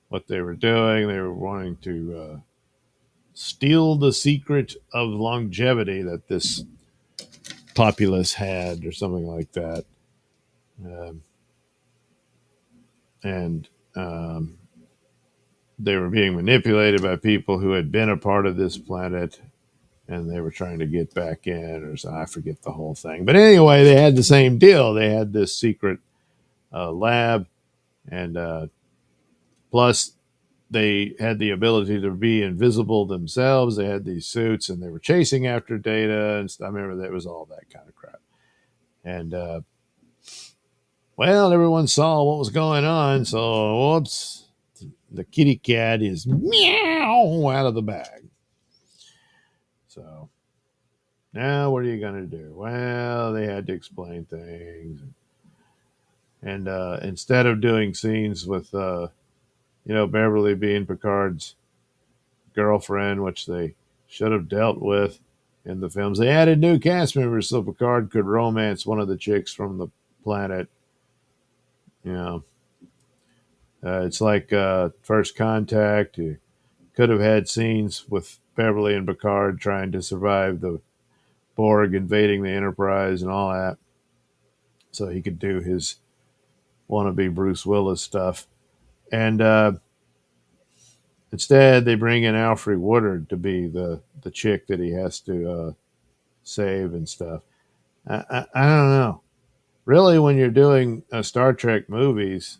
what they were doing. They were wanting to steal the secret of longevity that this populace had, or something like that. Um, and they were being manipulated by people who had been a part of this planet, and they were trying to get back in, or so. I forget the whole thing. But anyway, they had the same deal. They had this secret lab, and plus they had the ability to be invisible themselves. They had these suits, and they were chasing after Data. And I remember that was all that kind of crap. And well, everyone saw what was going on, so whoops, the kitty cat is meow out of the bag. So now what are you going to do? Well, they had to explain things. And instead of doing scenes with, Beverly being Picard's girlfriend, which they should have dealt with in the films, they added new cast members so Picard could romance one of the chicks from the planet. You know, it's like First Contact. You could have had scenes with Beverly and Picard trying to survive the Borg invading the Enterprise and all that, so he could do his wannabe Bruce Willis stuff. And instead, they bring in Alfre Woodard to be the chick that he has to save and stuff. I don't know. Really, when you're doing Star Trek movies,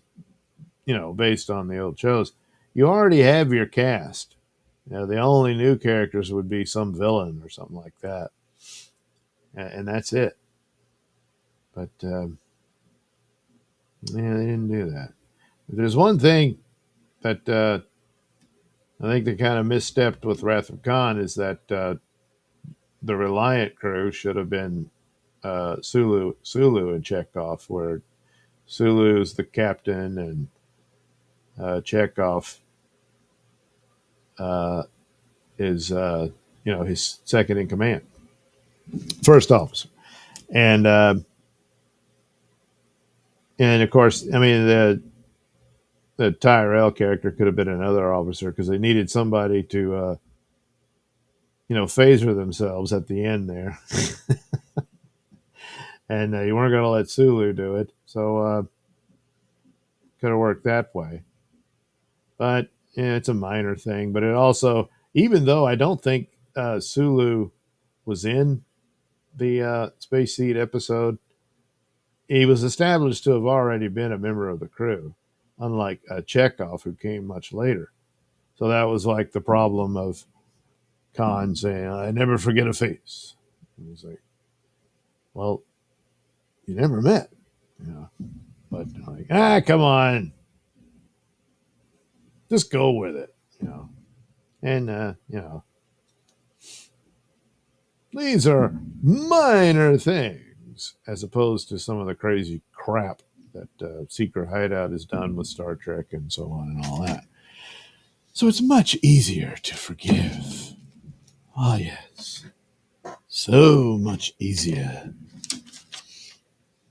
based on the old shows, you already have your cast. The only new characters would be some villain or something like that, and that's it. But they didn't do that. There's one thing that I think they kind of misstepped with Wrath of Khan, is that the Reliant crew should have been Sulu and Chekhov, where Sulu's the captain and Chekhov is his second in command, first officer, and of course, I mean the Tyrell character could have been another officer because they needed somebody to phaser themselves at the end there. And you weren't going to let Sulu do it, so could have worked that way. But it's a minor thing. But it also, even though I don't think Sulu was in the Space Seed episode, he was established to have already been a member of the crew, unlike Chekhov, who came much later. So that was like the problem of Khan saying, "I never forget a face." And he's like, "Well, you never met, But like, come on, just go with it, And these are minor things as opposed to some of the crazy crap that Secret Hideout has done with Star Trek and so on and all that. So it's much easier to forgive. Ah, yes. So much easier.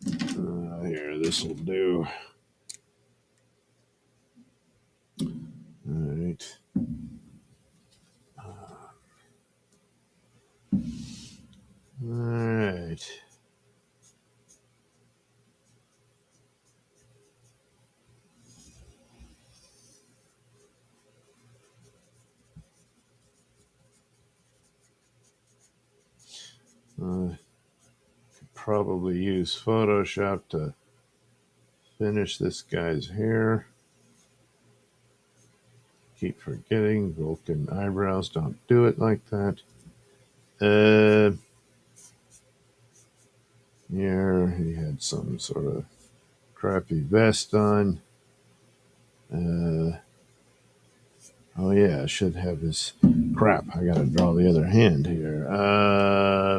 Here, this will do. All right. All right. Could probably use Photoshop to finish this guy's hair. Keep forgetting broken eyebrows. Don't do it like that. Here he had some sort of crappy vest on. Oh yeah, I should have his crap. I gotta draw the other hand here.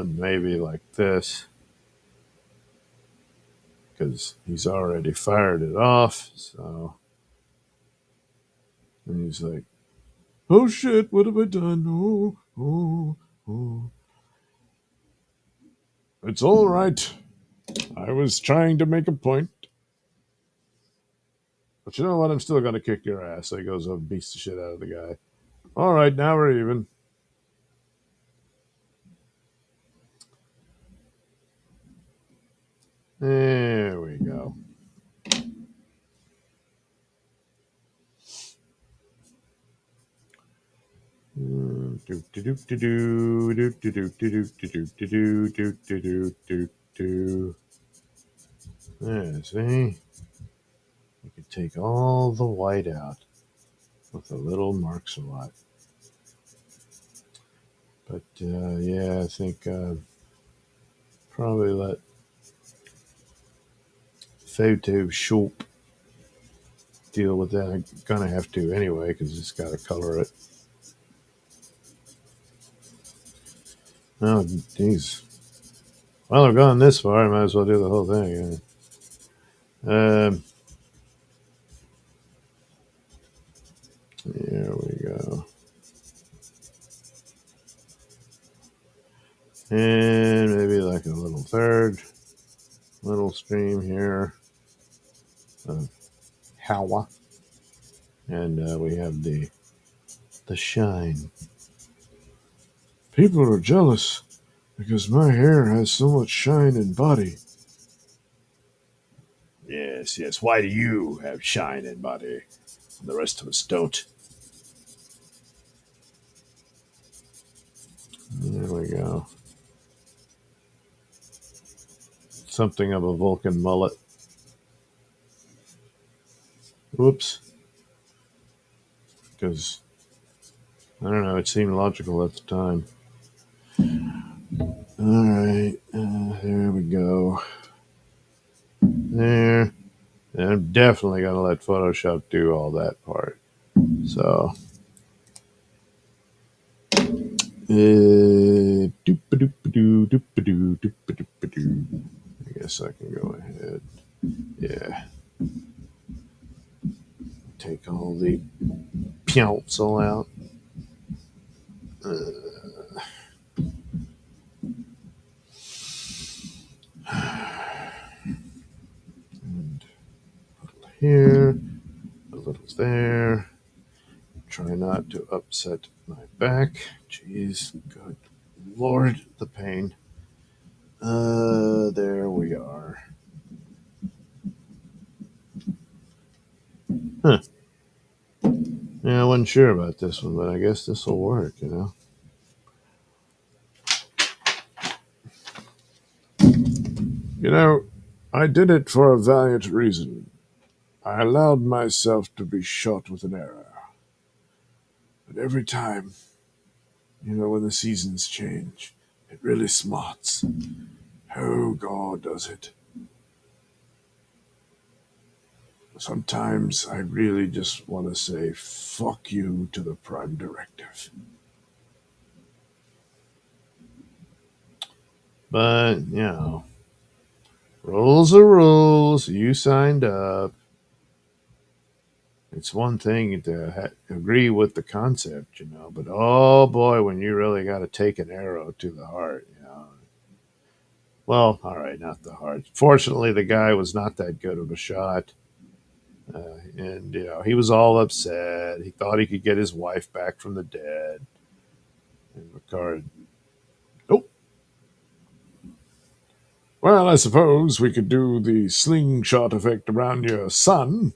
Maybe like this, because he's already fired it off. So, and he's like, "Oh shit, what have I done? Oh. It's all right. I was trying to make a point. But you know what? I'm still going to kick your ass. So he goes over and beats the shit out of the guy. All right, now we're even. There we go. Yeah, see? You can take all the white out with the little marks a lot. But yeah, I think probably let Photoshop deal with that. I'm gonna have to anyway because it's got to color it. Oh, geez. Well, I've gone this far. I might as well do the whole thing. There we go. And maybe like a little third little stream here of Hawa. And we have the shine. People are jealous because my hair has so much shine and body. Yes, yes. Why do you have shine and body? The rest of us don't. There we go. Something of a Vulcan mullet. Whoops. Because, I don't know, it seemed logical at the time. Alright, there we go. There. And I'm definitely going to let Photoshop do all that part. So, I guess I can go ahead. Yeah. Take all the pencil out. And a little here, a little there. Try not to upset my back. Jeez, good Lord, the pain. There we are. Huh. Yeah, I wasn't sure about this one, but I guess this will work, you know? You know, I did it for a valiant reason. I allowed myself to be shot with an arrow. But every time, you know, when the seasons change, it really smarts. Oh, God does it. Sometimes I really just want to say fuck you to the Prime Directive. But, you know, rules are rules. You signed up. It's one thing to agree with the concept, you know, but oh boy, when you really got to take an arrow to the heart, you know. Well, all right, not the heart. Fortunately, the guy was not that good of a shot. And, you know, he was all upset. He thought he could get his wife back from the dead. And Ricard, nope. Well, I suppose we could do the slingshot effect around your son,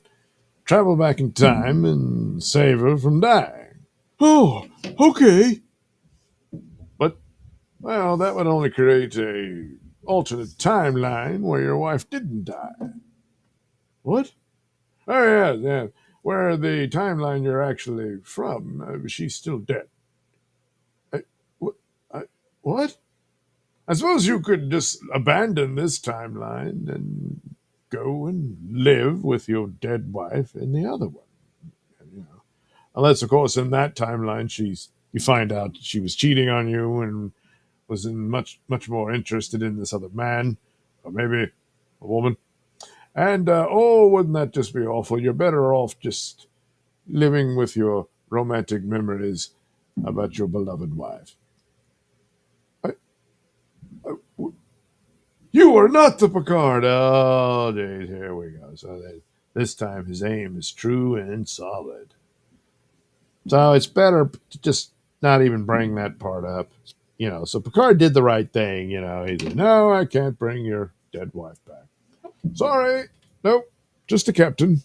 travel back in time, and save her from dying. Oh, okay. But, well, that would only create a alternate timeline where your wife didn't die. What? Oh, yeah, yeah. Where the timeline you're actually from, she's still dead. What? What? I suppose you could just abandon this timeline and go and live with your dead wife in the other one. You know, unless, of course, in that timeline, you find out she was cheating on you and was much more interested in this other man, or maybe a woman. And oh, wouldn't that just be awful? You're better off just living with your romantic memories about your beloved wife. I, you You are not the Picard. Oh, geez, here we go. So this time his aim is true and solid. So it's better to just not even bring that part up. So Picard did the right thing. He said, no, I can't bring your dead wife back. Sorry. Nope. Just a captain.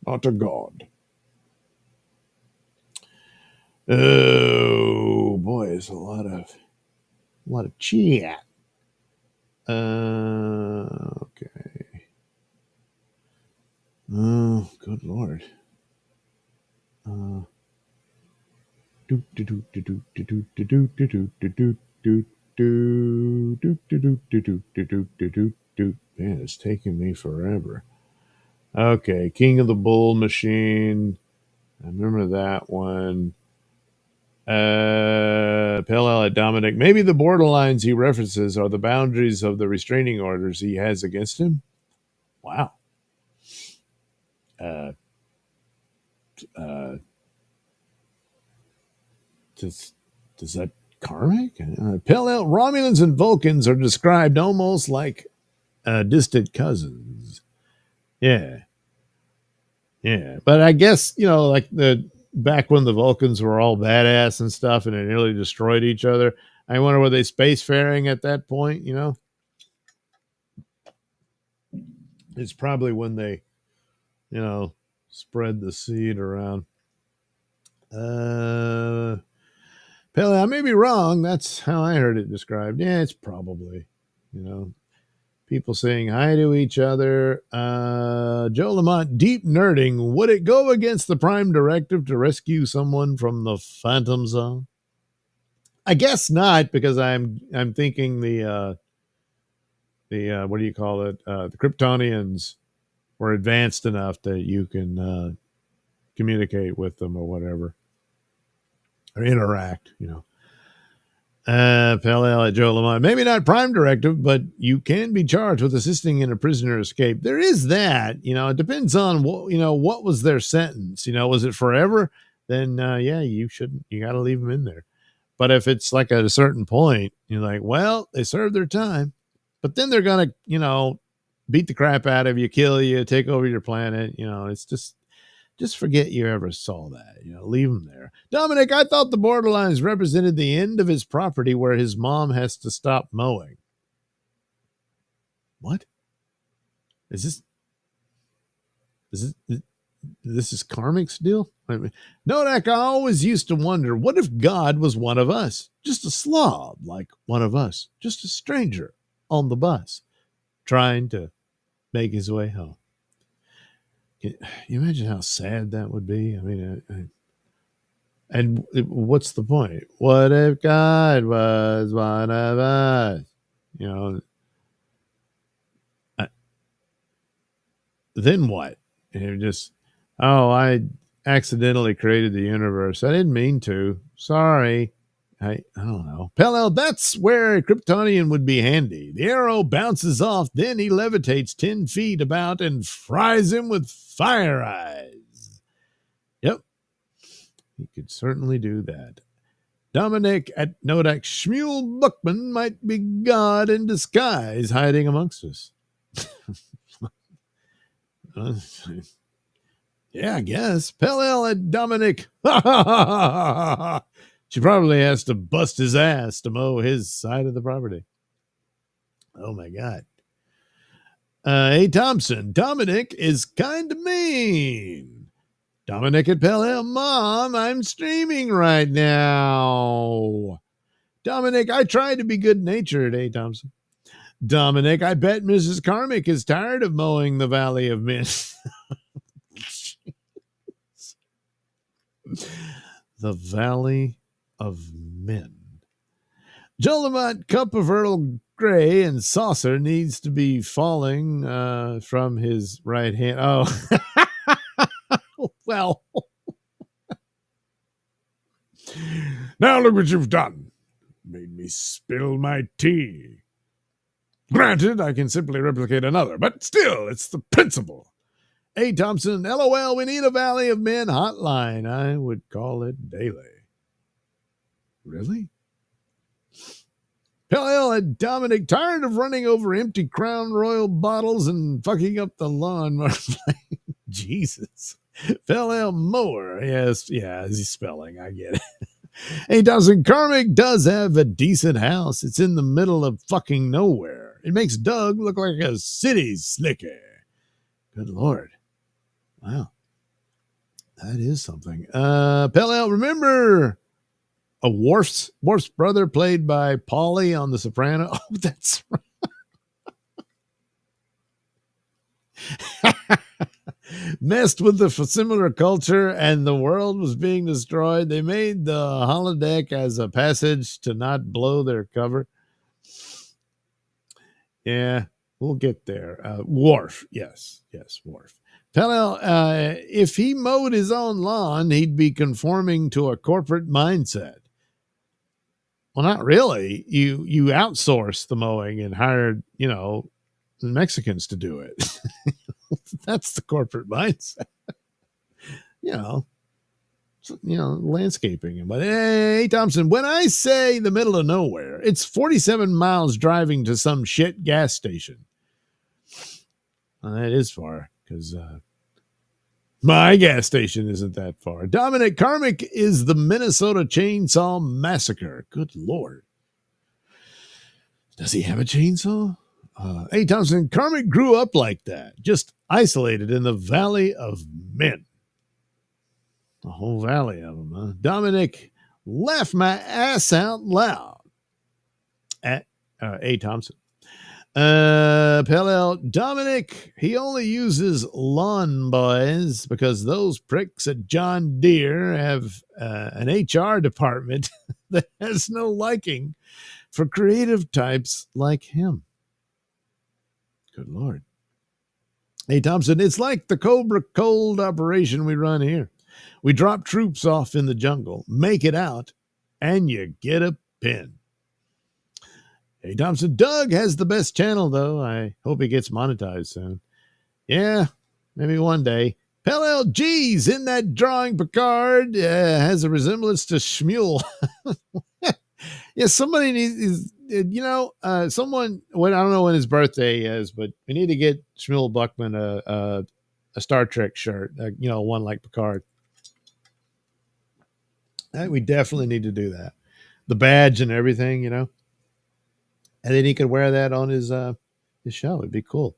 Not a god. Oh, boy, it's a lot of chat. Okay. Oh, good Lord. Man, it's taking me forever. Okay, King of the Bull Machine. I remember that one. Pale at Dominic. Maybe the borderlines he references are the boundaries of the restraining orders he has against him. Wow. Does that karmic? Pale Romulans and Vulcans are described almost like distant cousins. Yeah. But I guess, like back when the Vulcans were all badass and stuff and they nearly destroyed each other. I wonder, were they spacefaring at that point, It's probably when they, spread the seed around. Pele, I may be wrong. That's how I heard it described. Yeah, it's probably, people saying hi to each other. Joe Lamont, deep nerding. Would it go against the Prime Directive to rescue someone from the Phantom Zone? I guess not, because I'm thinking the what do you call it? The Kryptonians were advanced enough that you can communicate with them or whatever, or interact. Pale at Joe Lamont. Maybe not Prime Directive, but you can be charged with assisting in a prisoner escape. There is that. It depends on what was their sentence. Was it forever? Then yeah, you shouldn't. You got to leave them in there. But if it's like at a certain point, you're like, well, they served their time, but then they're gonna, beat the crap out of you, kill you, take over your planet. It's just forget you ever saw that. Leave him there. Dominic, I thought the borderlines represented the end of his property where his mom has to stop mowing. What? Is this karmic's deal? Nodak, I always used to wonder, what if God was one of us? Just a slob like one of us. Just a stranger on the bus trying to make his way home. Can you imagine how sad that would be? I mean, and what's the point? What if God was one of us? Then what? And just, I accidentally created the universe. I didn't mean to. Sorry. I don't know. Pell, that's where a Kryptonian would be handy. The arrow bounces off, then he levitates 10 feet about and fries him with fire eyes. Yep. He could certainly do that. Dominic at Nodak, Shmuel Buckman might be God in disguise hiding amongst us. Yeah, I guess. Pell at Dominic. She probably has to bust his ass to mow his side of the property. Oh, my God. Hey, Thompson. Dominic is kind of mean. Dominic at Pell, Mom, I'm streaming right now. Dominic, I tried to be good-natured, hey, Thompson. Dominic, I bet Mrs. Karmic is tired of mowing the Valley of Men. The Valley of Men. Jolamont, cup of Earl Grey and saucer needs to be falling from his right hand. Oh, well. Now look what you've done. Made me spill my tea. Granted, I can simply replicate another, but still, it's the principle. Hey, Thompson, LOL, we need a Valley of Men hotline. I would call it daily. Really? Pale and Dominic, tired of running over empty Crown Royal bottles and fucking up the lawn. Jesus. Pale mower. Yes, yeah, he's spelling. I get it. Hey, Dawson, Carmick does have a decent house. It's in the middle of fucking nowhere. It makes Doug look like a city slicker. Good Lord. Wow. That is something. Pale, remember a Worf's brother played by Paulie on The Soprano? Oh, that's right. Messed with the similar culture and the world was being destroyed. They made the holodeck as a passage to not blow their cover. Yeah, we'll get there. Worf. Yes, Worf. Pell, if he mowed his own lawn, he'd be conforming to a corporate mindset. Well, not really. You outsource the mowing and hired, the Mexicans to do it. That's the corporate mindset. Landscaping. But hey, Thompson, when I say the middle of nowhere, it's 47 miles driving to some shit gas station. Well, that is far because my gas station isn't that far. Dominic Carmick is the Minnesota Chainsaw Massacre. Good Lord. Does he have a chainsaw? Hey, Thompson, Carmick grew up like that, just isolated in the Valley of Men. The whole valley of them, huh? Dominic, laugh my ass out loud. At A. Thompson. Pell, Dominic, he only uses lawn boys because those pricks at John Deere have an HR department that has no liking for creative types like him. Good Lord. Hey, Thompson, it's like the Cobra Cold operation we run here. We drop troops off in the jungle, make it out, and you get a pin. Hey, Thompson, Doug has the best channel, though. I hope he gets monetized soon. Yeah, maybe one day. Pell LG's in that drawing. Picard has a resemblance to Shmuel. Yeah, somebody needs, someone, I don't know when his birthday is, but we need to get Shmuel Buckman a Star Trek shirt, one like Picard. We definitely need to do that. The badge and everything, and then he could wear that on his show. It'd be cool.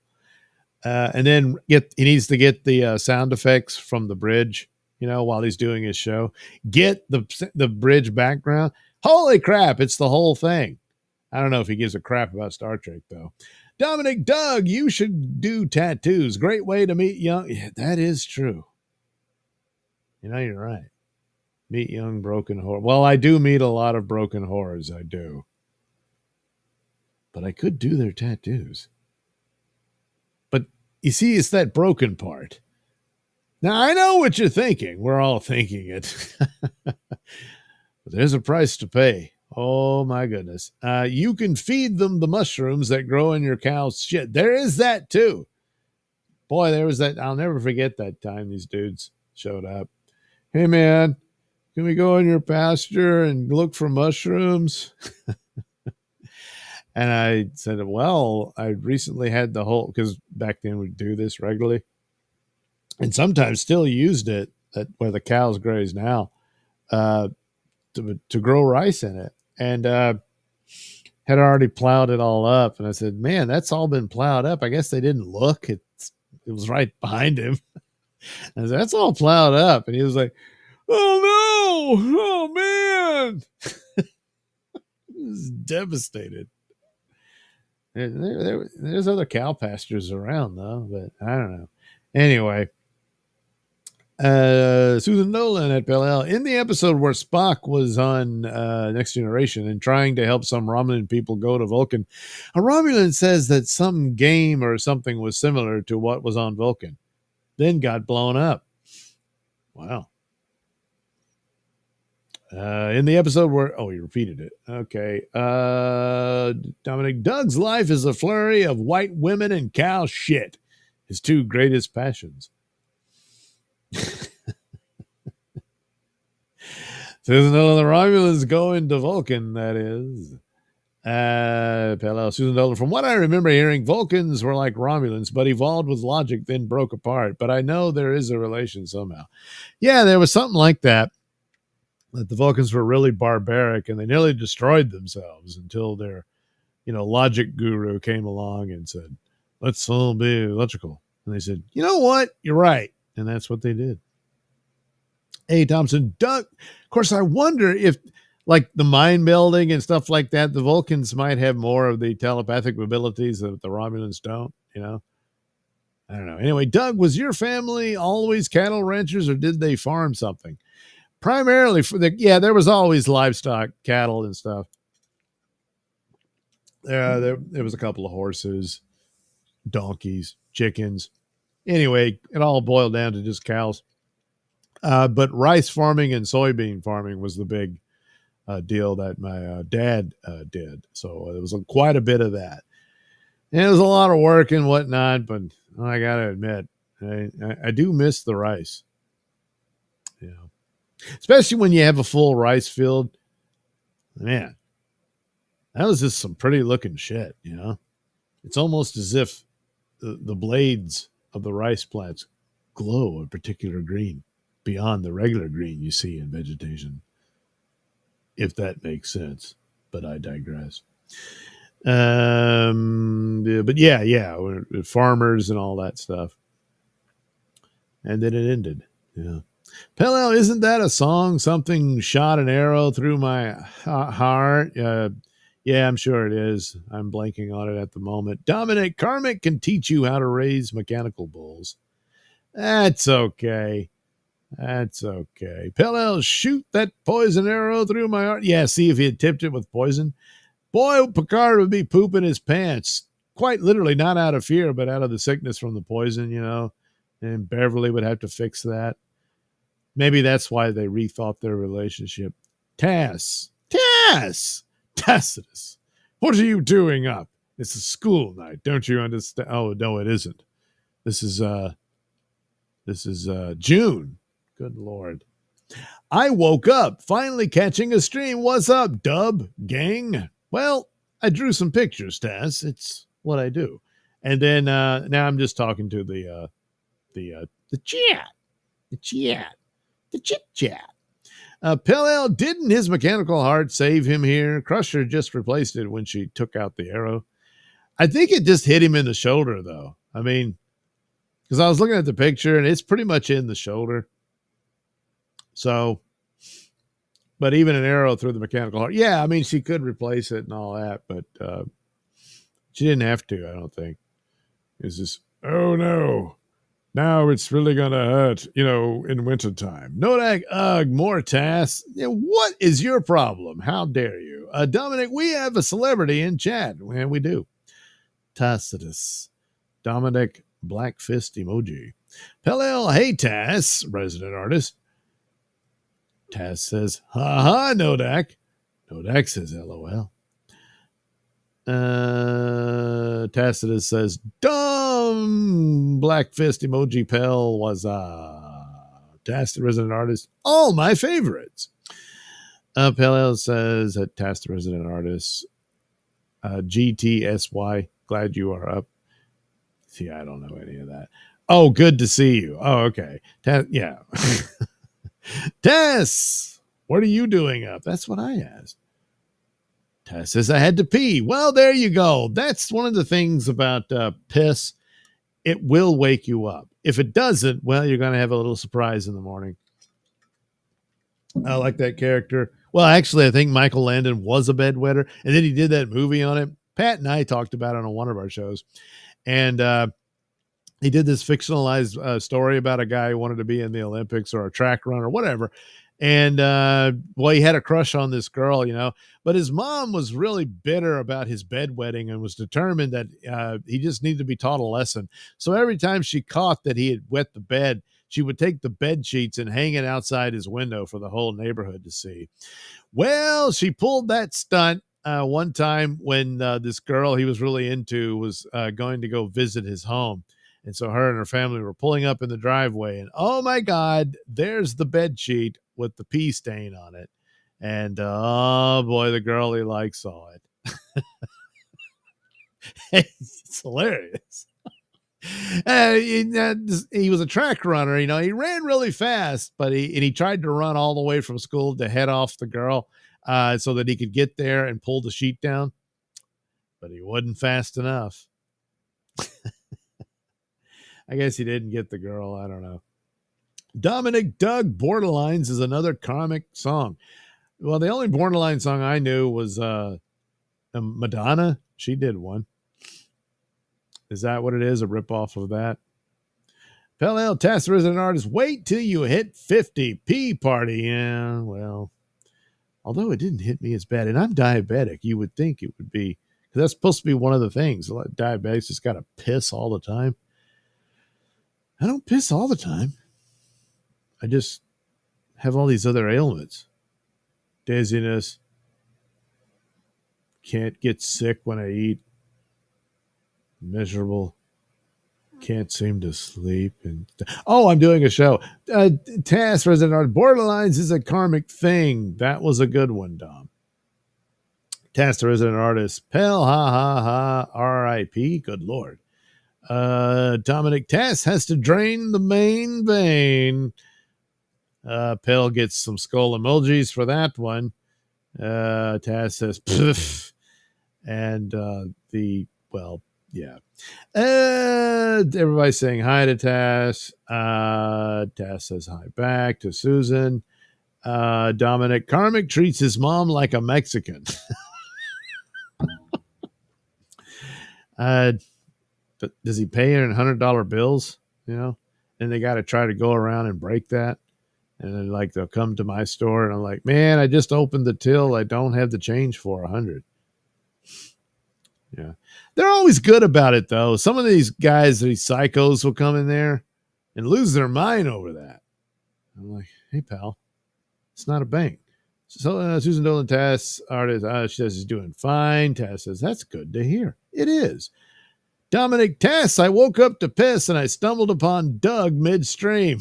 And then he needs to get the sound effects from the bridge, while he's doing his show. Get the bridge background. Holy crap, it's the whole thing. I don't know if he gives a crap about Star Trek, though. Dominic, Doug, you should do tattoos. Great way to meet young. Yeah, that is true. You're right. Meet young broken whores. Well, I do meet a lot of broken whores. I do. But I could do their tattoos. But you see, it's that broken part. Now, I know what you're thinking. We're all thinking it. But there's a price to pay. Oh, my goodness. You can feed them the mushrooms that grow in your cow's shit. There is that, too. Boy, there was that. I'll never forget that time these dudes showed up. Hey, man, can we go in your pasture and look for mushrooms? And I said, well, I recently had the whole, because back then we'd do this regularly. And sometimes still used it at where the cows graze now to grow rice in it. And had already plowed it all up. And I said, man, that's all been plowed up. I guess they didn't look. It was right behind him. I said, that's all plowed up. And he was like, oh, no. Oh, man. He was devastated. There's other cow pastures around, though, but I don't know. Anyway, Susan Nolan at Belle in the episode where Spock was on Next Generation and trying to help some Romulan people go to Vulcan, a Romulan says that some game or something was similar to what was on Vulcan, then got blown up. Wow. In the episode where, he repeated it. Okay. Dominic, Doug's life is a flurry of white women and cow shit. His two greatest passions. Susan, the Romulans going to Vulcan, that is. Hello, Susan Dolan. From what I remember hearing, Vulcans were like Romulans, but evolved with logic, then broke apart. But I know there is a relation somehow. Yeah, there was something like that. That the Vulcans were really barbaric, and they nearly destroyed themselves until their, logic guru came along and said, "Let's all be logical." And they said, "You know what? You're right," and that's what they did. Hey, Thompson, Doug. Of course, I wonder if, like the mind melding and stuff like that, the Vulcans might have more of the telepathic abilities that the Romulans don't. I don't know. Anyway, Doug, was your family always cattle ranchers, or did they farm something? Primarily there was always livestock, cattle and stuff. There was a couple of horses, donkeys, chickens. Anyway, it all boiled down to just cows. But rice farming and soybean farming was the big deal that my dad did. So there was quite a bit of that. And it was a lot of work and whatnot, but I got to admit, I do miss the rice. Especially when you have a full rice field. Man, that was just some pretty looking shit, It's almost as if the blades of the rice plants glow a particular green beyond the regular green you see in vegetation, if that makes sense. But I digress. But yeah, farmers and all that stuff. And then it ended. Yeah. Pell, isn't that a song? Something shot an arrow through my heart. Yeah, I'm sure it is. I'm blanking on it at the moment. Dominic Carmick can teach you how to raise mechanical bulls. That's okay. Pell, shoot that poison arrow through my heart. Yeah, see, if he had tipped it with poison, boy, Picard would be pooping his pants. Quite literally, not out of fear, but out of the sickness from the poison, And Beverly would have to fix that. Maybe that's why they rethought their relationship. Tacitus, what are you doing up? It's a school night, don't you understand? Oh no, it isn't. This is June. Good Lord. I woke up, finally catching a stream. What's up, Dub gang? Well, I drew some pictures, Taz. It's what I do. And then now I'm just talking to the chat. The chit chat. Pell, didn't his mechanical heart save him here? Crusher just replaced it when she took out the arrow. I think it just hit him in the shoulder, though. I mean, because I was looking at the picture and it's pretty much in the shoulder. So, but even an arrow through the mechanical heart. Yeah, I mean, she could replace it and all that, but she didn't have to, I don't think. It's just, oh no. Now it's really going to hurt, in wintertime. Nodak, ugh, more tasks. What is your problem? How dare you? Dominic, we have a celebrity in chat. And we do. Tacitus. Dominic, black fist emoji. Pell, hey, Tass, resident artist. Tass says, ha, Nodak. Nodak says, LOL. Tacitus says, dumb black fist emoji. Pell was Tacitus resident artist. All my favorites. Pell says that Tacitus resident artist. GTSY, glad you are up. See, I don't know any of that. Oh, good to see you. Oh, okay. Yeah. Tess, what are you doing up? That's what I asked. Tess says, I had to pee. Well, there you go. That's one of the things about piss. It will wake you up. If it doesn't, well, you're going to have a little surprise in the morning. I like that character. Well, actually, I think Michael Landon was a bedwetter, and then he did that movie on it. Pat and I talked about it on one of our shows. And he did this fictionalized story about a guy who wanted to be in the Olympics or a track run or whatever. And, he had a crush on this girl, but his mom was really bitter about his bedwetting and was determined that he just needed to be taught a lesson. So every time she caught that he had wet the bed, she would take the bed sheets and hang it outside his window for the whole neighborhood to see. Well, she pulled that stunt one time when this girl he was really into was going to go visit his home. And so her and her family were pulling up in the driveway, and oh my God, there's the bed sheet with the pee stain on it. And oh boy, the girl he liked saw it. It's hilarious. He was a track runner. He ran really fast, but he tried to run all the way from school to head off the girl so that he could get there and pull the sheet down. But he wasn't fast enough. I guess he didn't get the girl. I don't know. Dominic Doug Borderlines is another comic song. Well, the only Borderline song I knew was Madonna. She did one. Is that what it is? A ripoff of that? Pell Task Resident Artist, wait till you hit 50. Pee party. Yeah, well, although it didn't hit me as bad, and I'm diabetic, you would think it would be, because that's supposed to be one of the things. Diabetics just got to piss all the time. I don't piss all the time. I just have all these other ailments. Dizziness. Can't get sick when I eat. Miserable. Can't seem to sleep. I'm doing a show. Task Resident Art. Borderlines is a karmic thing. That was a good one, Dom. Task Resident Artist. Pell, ha, ha, ha. R.I.P. Good Lord. Dominic Tass has to drain the main vein. Pell gets some skull emojis for that one. Tass says, pff. And yeah. Everybody's saying hi to Tass. Tass says hi back to Susan. Dominic Karmic treats his mom like a Mexican. But does he pay her in $100 bills? And they got to try to go around and break that. And then they'll come to my store and I'm like, man, I just opened the till. I don't have the change for 100. Yeah. They're always good about it though. Some of these guys, these psychos will come in there and lose their mind over that. I'm like, hey pal, it's not a bank. So Susan Dolan Tass, artist, she says he's doing fine. Tass says, that's good to hear. It is. Dominic Tass, I woke up to piss and I stumbled upon Doug midstream.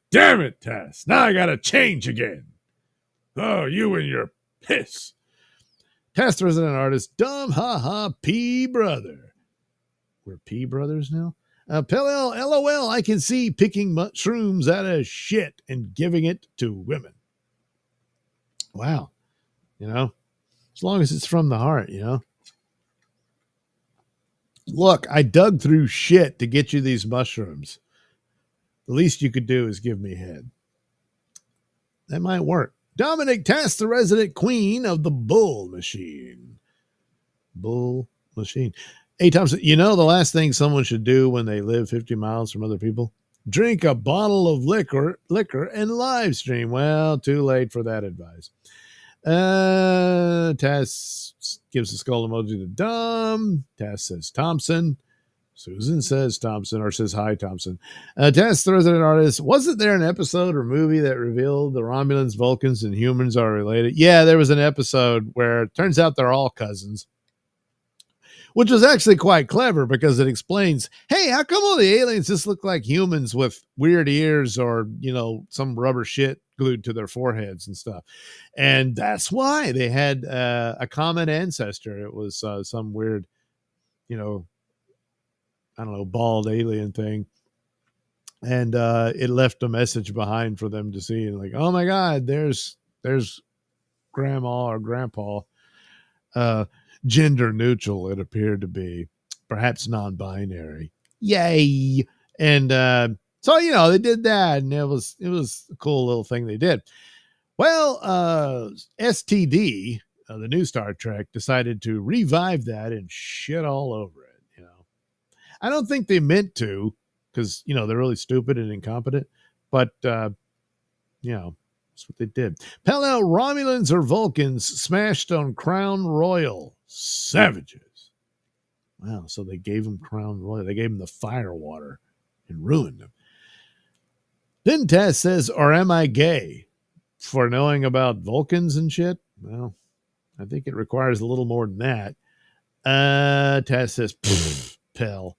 Damn it, Tass. Now I got to change again. Oh, you and your piss. Tass Resident Artist, dumb, ha ha, P brother. We're P brothers now? Pell LOL, I can see picking mushrooms out of shit and giving it to women. Wow. As long as it's from the heart, Look, I dug through shit to get you these mushrooms. The least you could do is give me head. That might work. Dominic Tass, the resident queen of the bull machine. Bull machine. Hey, Thompson, the last thing someone should do when they live 50 miles from other people? Drink a bottle of liquor and live stream. Well, too late for that advice. Tass gives the skull emoji to Dom. Tass says Thompson. Susan says Thompson, or says hi, Thompson. Tass, the resident artist. Wasn't there an episode or movie that revealed the Romulans, Vulcans, and humans are related? Yeah, there was an episode where it turns out they're all cousins, which was actually quite clever because it explains, hey, how come all the aliens just look like humans with weird ears or, some rubber shit glued to their foreheads and stuff? And that's why they had a common ancestor. It was some weird, I don't know, bald alien thing. And it left a message behind for them to see. And like, oh my God, there's grandma or grandpa. Gender neutral, it appeared to be. Perhaps non-binary. Yay. And so, they did that. And it was a cool little thing they did. Well, STD, the new Star Trek, decided to revive that and shit all over it. I don't think they meant to because, they're really stupid and incompetent. But, that's what they did. Pell Romulans or Vulcans smashed on Crown Royal. Savages. Wow, so they gave them Crown Royal. They gave them the fire water and ruined them. Then Tass says, or am I gay for knowing about Vulcans and shit? Well, I think it requires a little more than that. Tass says, Pell.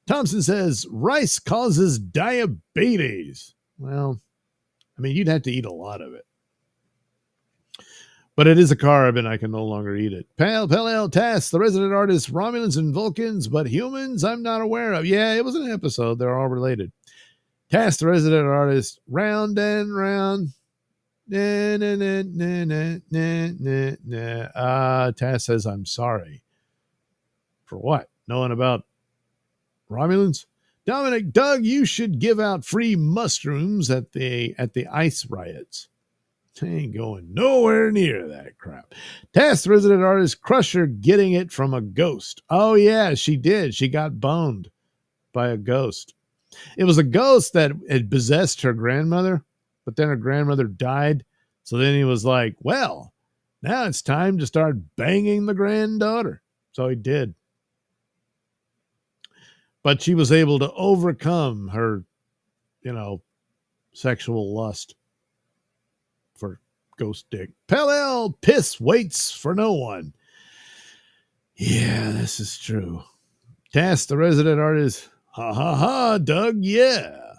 Thompson says, rice causes diabetes. Well, you'd have to eat a lot of it. But it is a carb, and I can no longer eat it. Pale Tass, the resident artist, Romulans and Vulcans, but humans I'm not aware of. Yeah, it was an episode. They're all related. Tass, the resident artist, round and round. Nah, nah, nah, nah, nah, nah, nah, nah. Tass says, I'm sorry. For what? Knowing about Romulans? Dominic, Doug, you should give out free mushrooms at the ice riots. I ain't going nowhere near that crap. Task resident artist Crusher getting it from a ghost. Oh, yeah, she did. She got boned by a ghost. It was a ghost that had possessed her grandmother, but then her grandmother died. So then he was like, well, now it's time to start banging the granddaughter. So he did. But she was able to overcome her, sexual lust for ghost dick. Pell piss waits for no one. Yeah, this is true. Task the resident artist. Ha ha ha, Doug, yeah.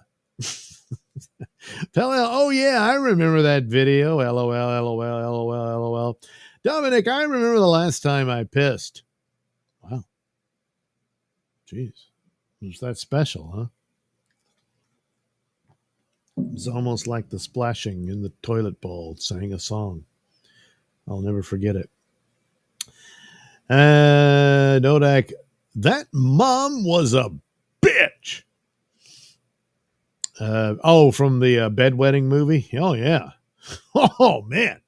Pell, oh yeah, I remember that video. LOL, LOL, LOL, LOL. Dominic, I remember the last time I pissed. Wow. Jeez. It was that special, huh? It was almost like the splashing in the toilet bowl sang a song. I'll never forget it. Nodak, that mom was a bitch. From the bedwetting movie? Oh, yeah. Oh, man.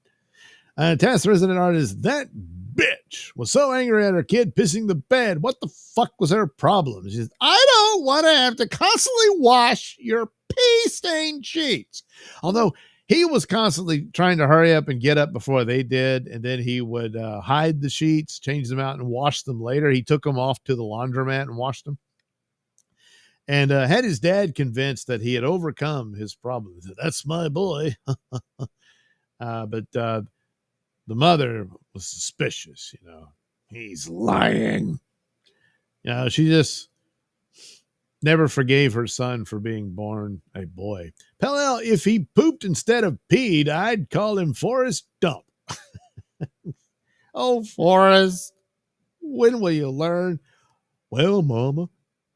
Task resident artist, that bitch was so angry at her kid pissing the bed. What the fuck was her problem? She says, I don't want to have to constantly wash your pee-stained sheets. Although he was constantly trying to hurry up and get up before they did, and then he would hide the sheets, change them out, and wash them later. He took them off to the laundromat and washed them. And had his dad convinced that he had overcome his problem. He said, that's my boy. But the mother was suspicious, He's lying. She just never forgave her son for being born a boy. Pell, if he pooped instead of peed, I'd call him Forrest Dump. Oh, Forrest, when will you learn? Well, Mama,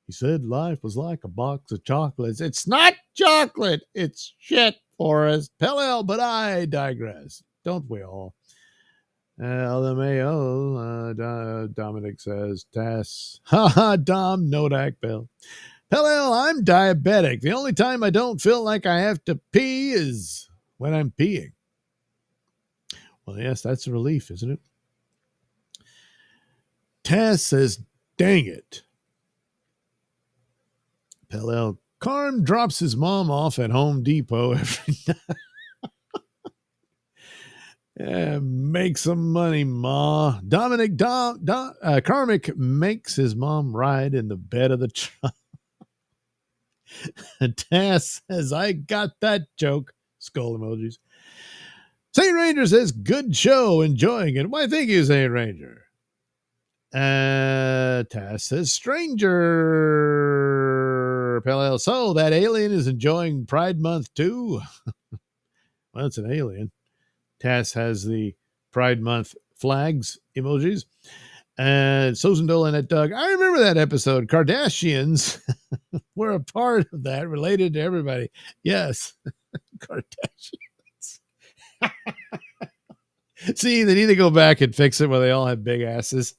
he said life was like a box of chocolates. It's not chocolate. It's shit, Forrest. Pell, but I digress. Don't we all? LMAO, Dominic says, Tass. Ha, Dom, Nodak, Bill. Pell, I'm diabetic. The only time I don't feel like I have to pee is when I'm peeing. Well, yes, that's a relief, isn't it? Tass says, dang it. Pell, Carm drops his mom off at Home Depot every night. Yeah, make some money, Ma. Dominic, Karmic makes his mom ride in the bed of the truck. Tass says, I got that joke. Skull emojis. St. Ranger says, good show, enjoying it. Why, thank you, St. Ranger. Tass says, stranger. Pell, so that alien is enjoying Pride Month too? Well, it's an alien. Tass has the Pride Month flags emojis. And Sozendolan at Doug. I remember that episode. Kardashians were a part of that, related to everybody. Yes, Kardashians. See, they need to go back and fix it where they all have big asses.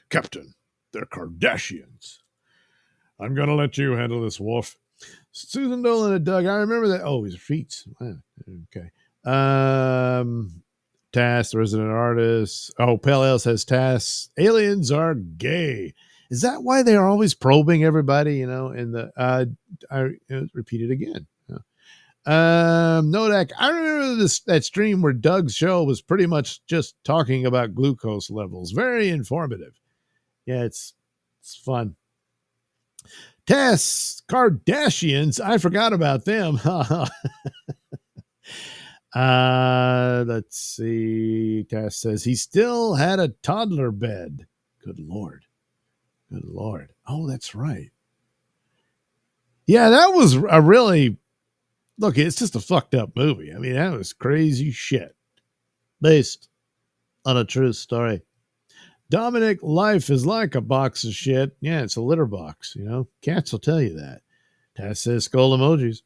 Captain, they're Kardashians. I'm going to let you handle this, Wolf. Susan Dolan and Doug. I remember that. Oh, his feet. Okay. Tass, the resident artist. Oh, Pell says Tass. Aliens are gay. Is that why they are always probing everybody? In the I repeat it again. Nodak. I remember that stream where Doug's show was pretty much just talking about glucose levels. Very informative. Yeah, it's fun. Tass, Kardashians. I forgot about them. Let's see. Tass says he still had a toddler bed. Good Lord. Good Lord. Oh, that's right. Yeah, that was a really look, it's just a fucked up movie. I mean, that was crazy shit. Based on a true story. Dominic, life is like a box of shit. Yeah, it's a litter box, you know. Cats will tell you that. Taz says skull emojis.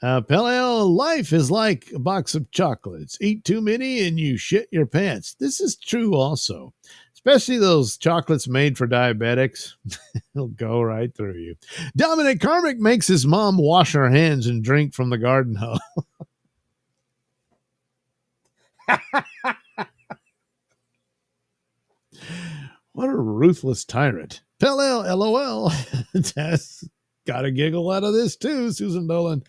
Pele, life is like a box of chocolates. Eat too many and you shit your pants. This is true also. Especially those chocolates made for diabetics. They'll go right through you. Dominic Carmick makes his mom wash her hands and drink from the garden hose. What a ruthless tyrant. Pele, LOL. Tess got a giggle out of this too, Susan Dolan.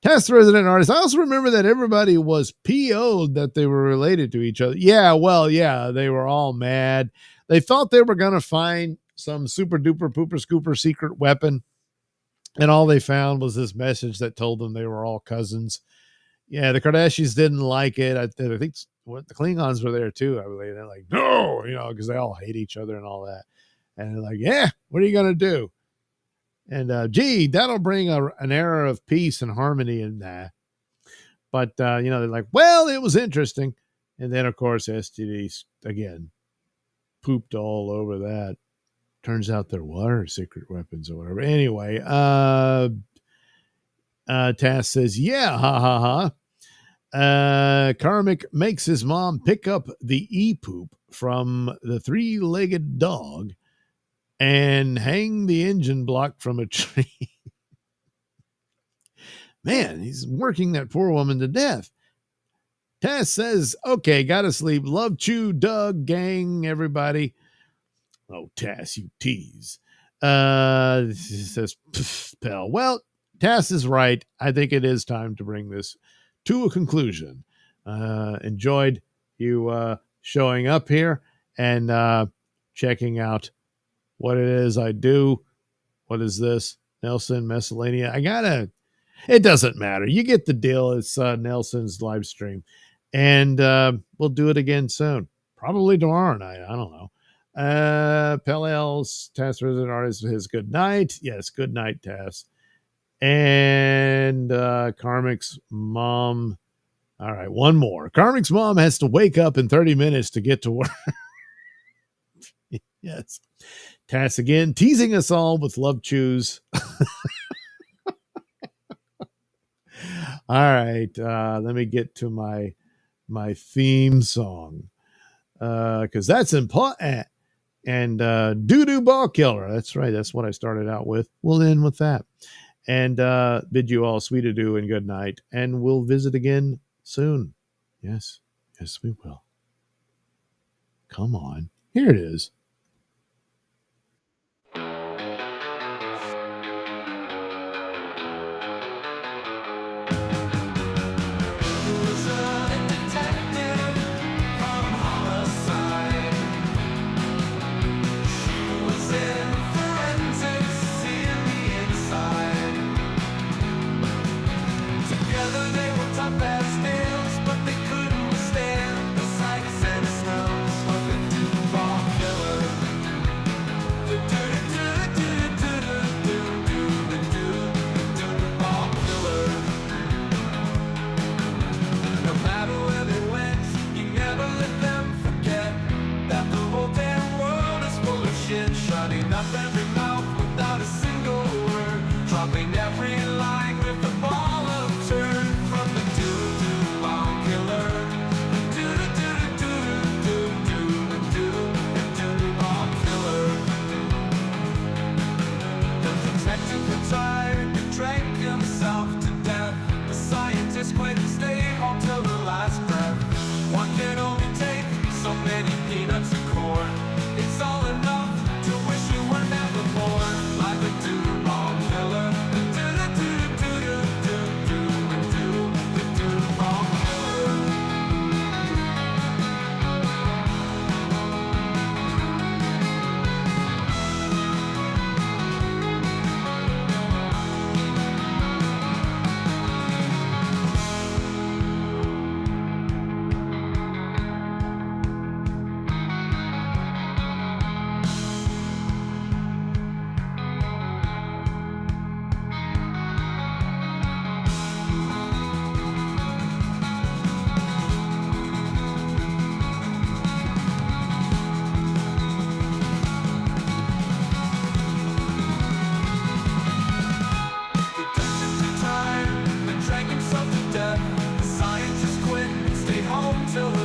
Test resident artist. I also remember that everybody was PO'd that they were related to each other. Yeah, well, yeah, they were all mad. They thought they were going to find some super duper pooper scooper secret weapon, and all they found was this message that told them they were all cousins. Yeah, the Kardashians didn't like it. I think the Klingons were there too. I believe they're like, no, you know, because they all hate each other and all that. And they're like, yeah, what are you going to do? And gee, that'll bring an era of peace and harmony in that. But you know, they're like, well, it was interesting. And then of course STD again pooped all over that. Turns out there were secret weapons or whatever. Anyway, Tass says, yeah, ha ha ha. Karmic makes his mom pick up the e-poop from the three-legged dog and hang the engine block from a tree. Man, he's working that poor woman to death. Tass says, okay, gotta sleep. Love Chew, Doug, gang, everybody. Oh, Tass, you tease. He says, pal. Well, Tass is right. I think it is time to bring this to a conclusion. Enjoyed you showing up here and checking out what it is I do. What is this? Nailsin Miscellanea. It doesn't matter. You get the deal. It's Nailsin's live stream. And we'll do it again soon. Probably tomorrow night. I don't know. Pelle's Tass Resident Artist, his good night. Yes, good night, Tass. And Karmic's mom. All right, one more. Karmic's mom has to wake up in 30 minutes to get to work. Yes. Tass again, teasing us all with love chews. All right, let me get to my theme song because that's important. And doo-doo ball killer. That's right. That's what I started out with. We'll end with that. And bid you all sweet adieu and good night. And we'll visit again soon. Yes. Yes, we will. Come on. Here it is. Peanuts and corn. It's all enough to wish you were never fill the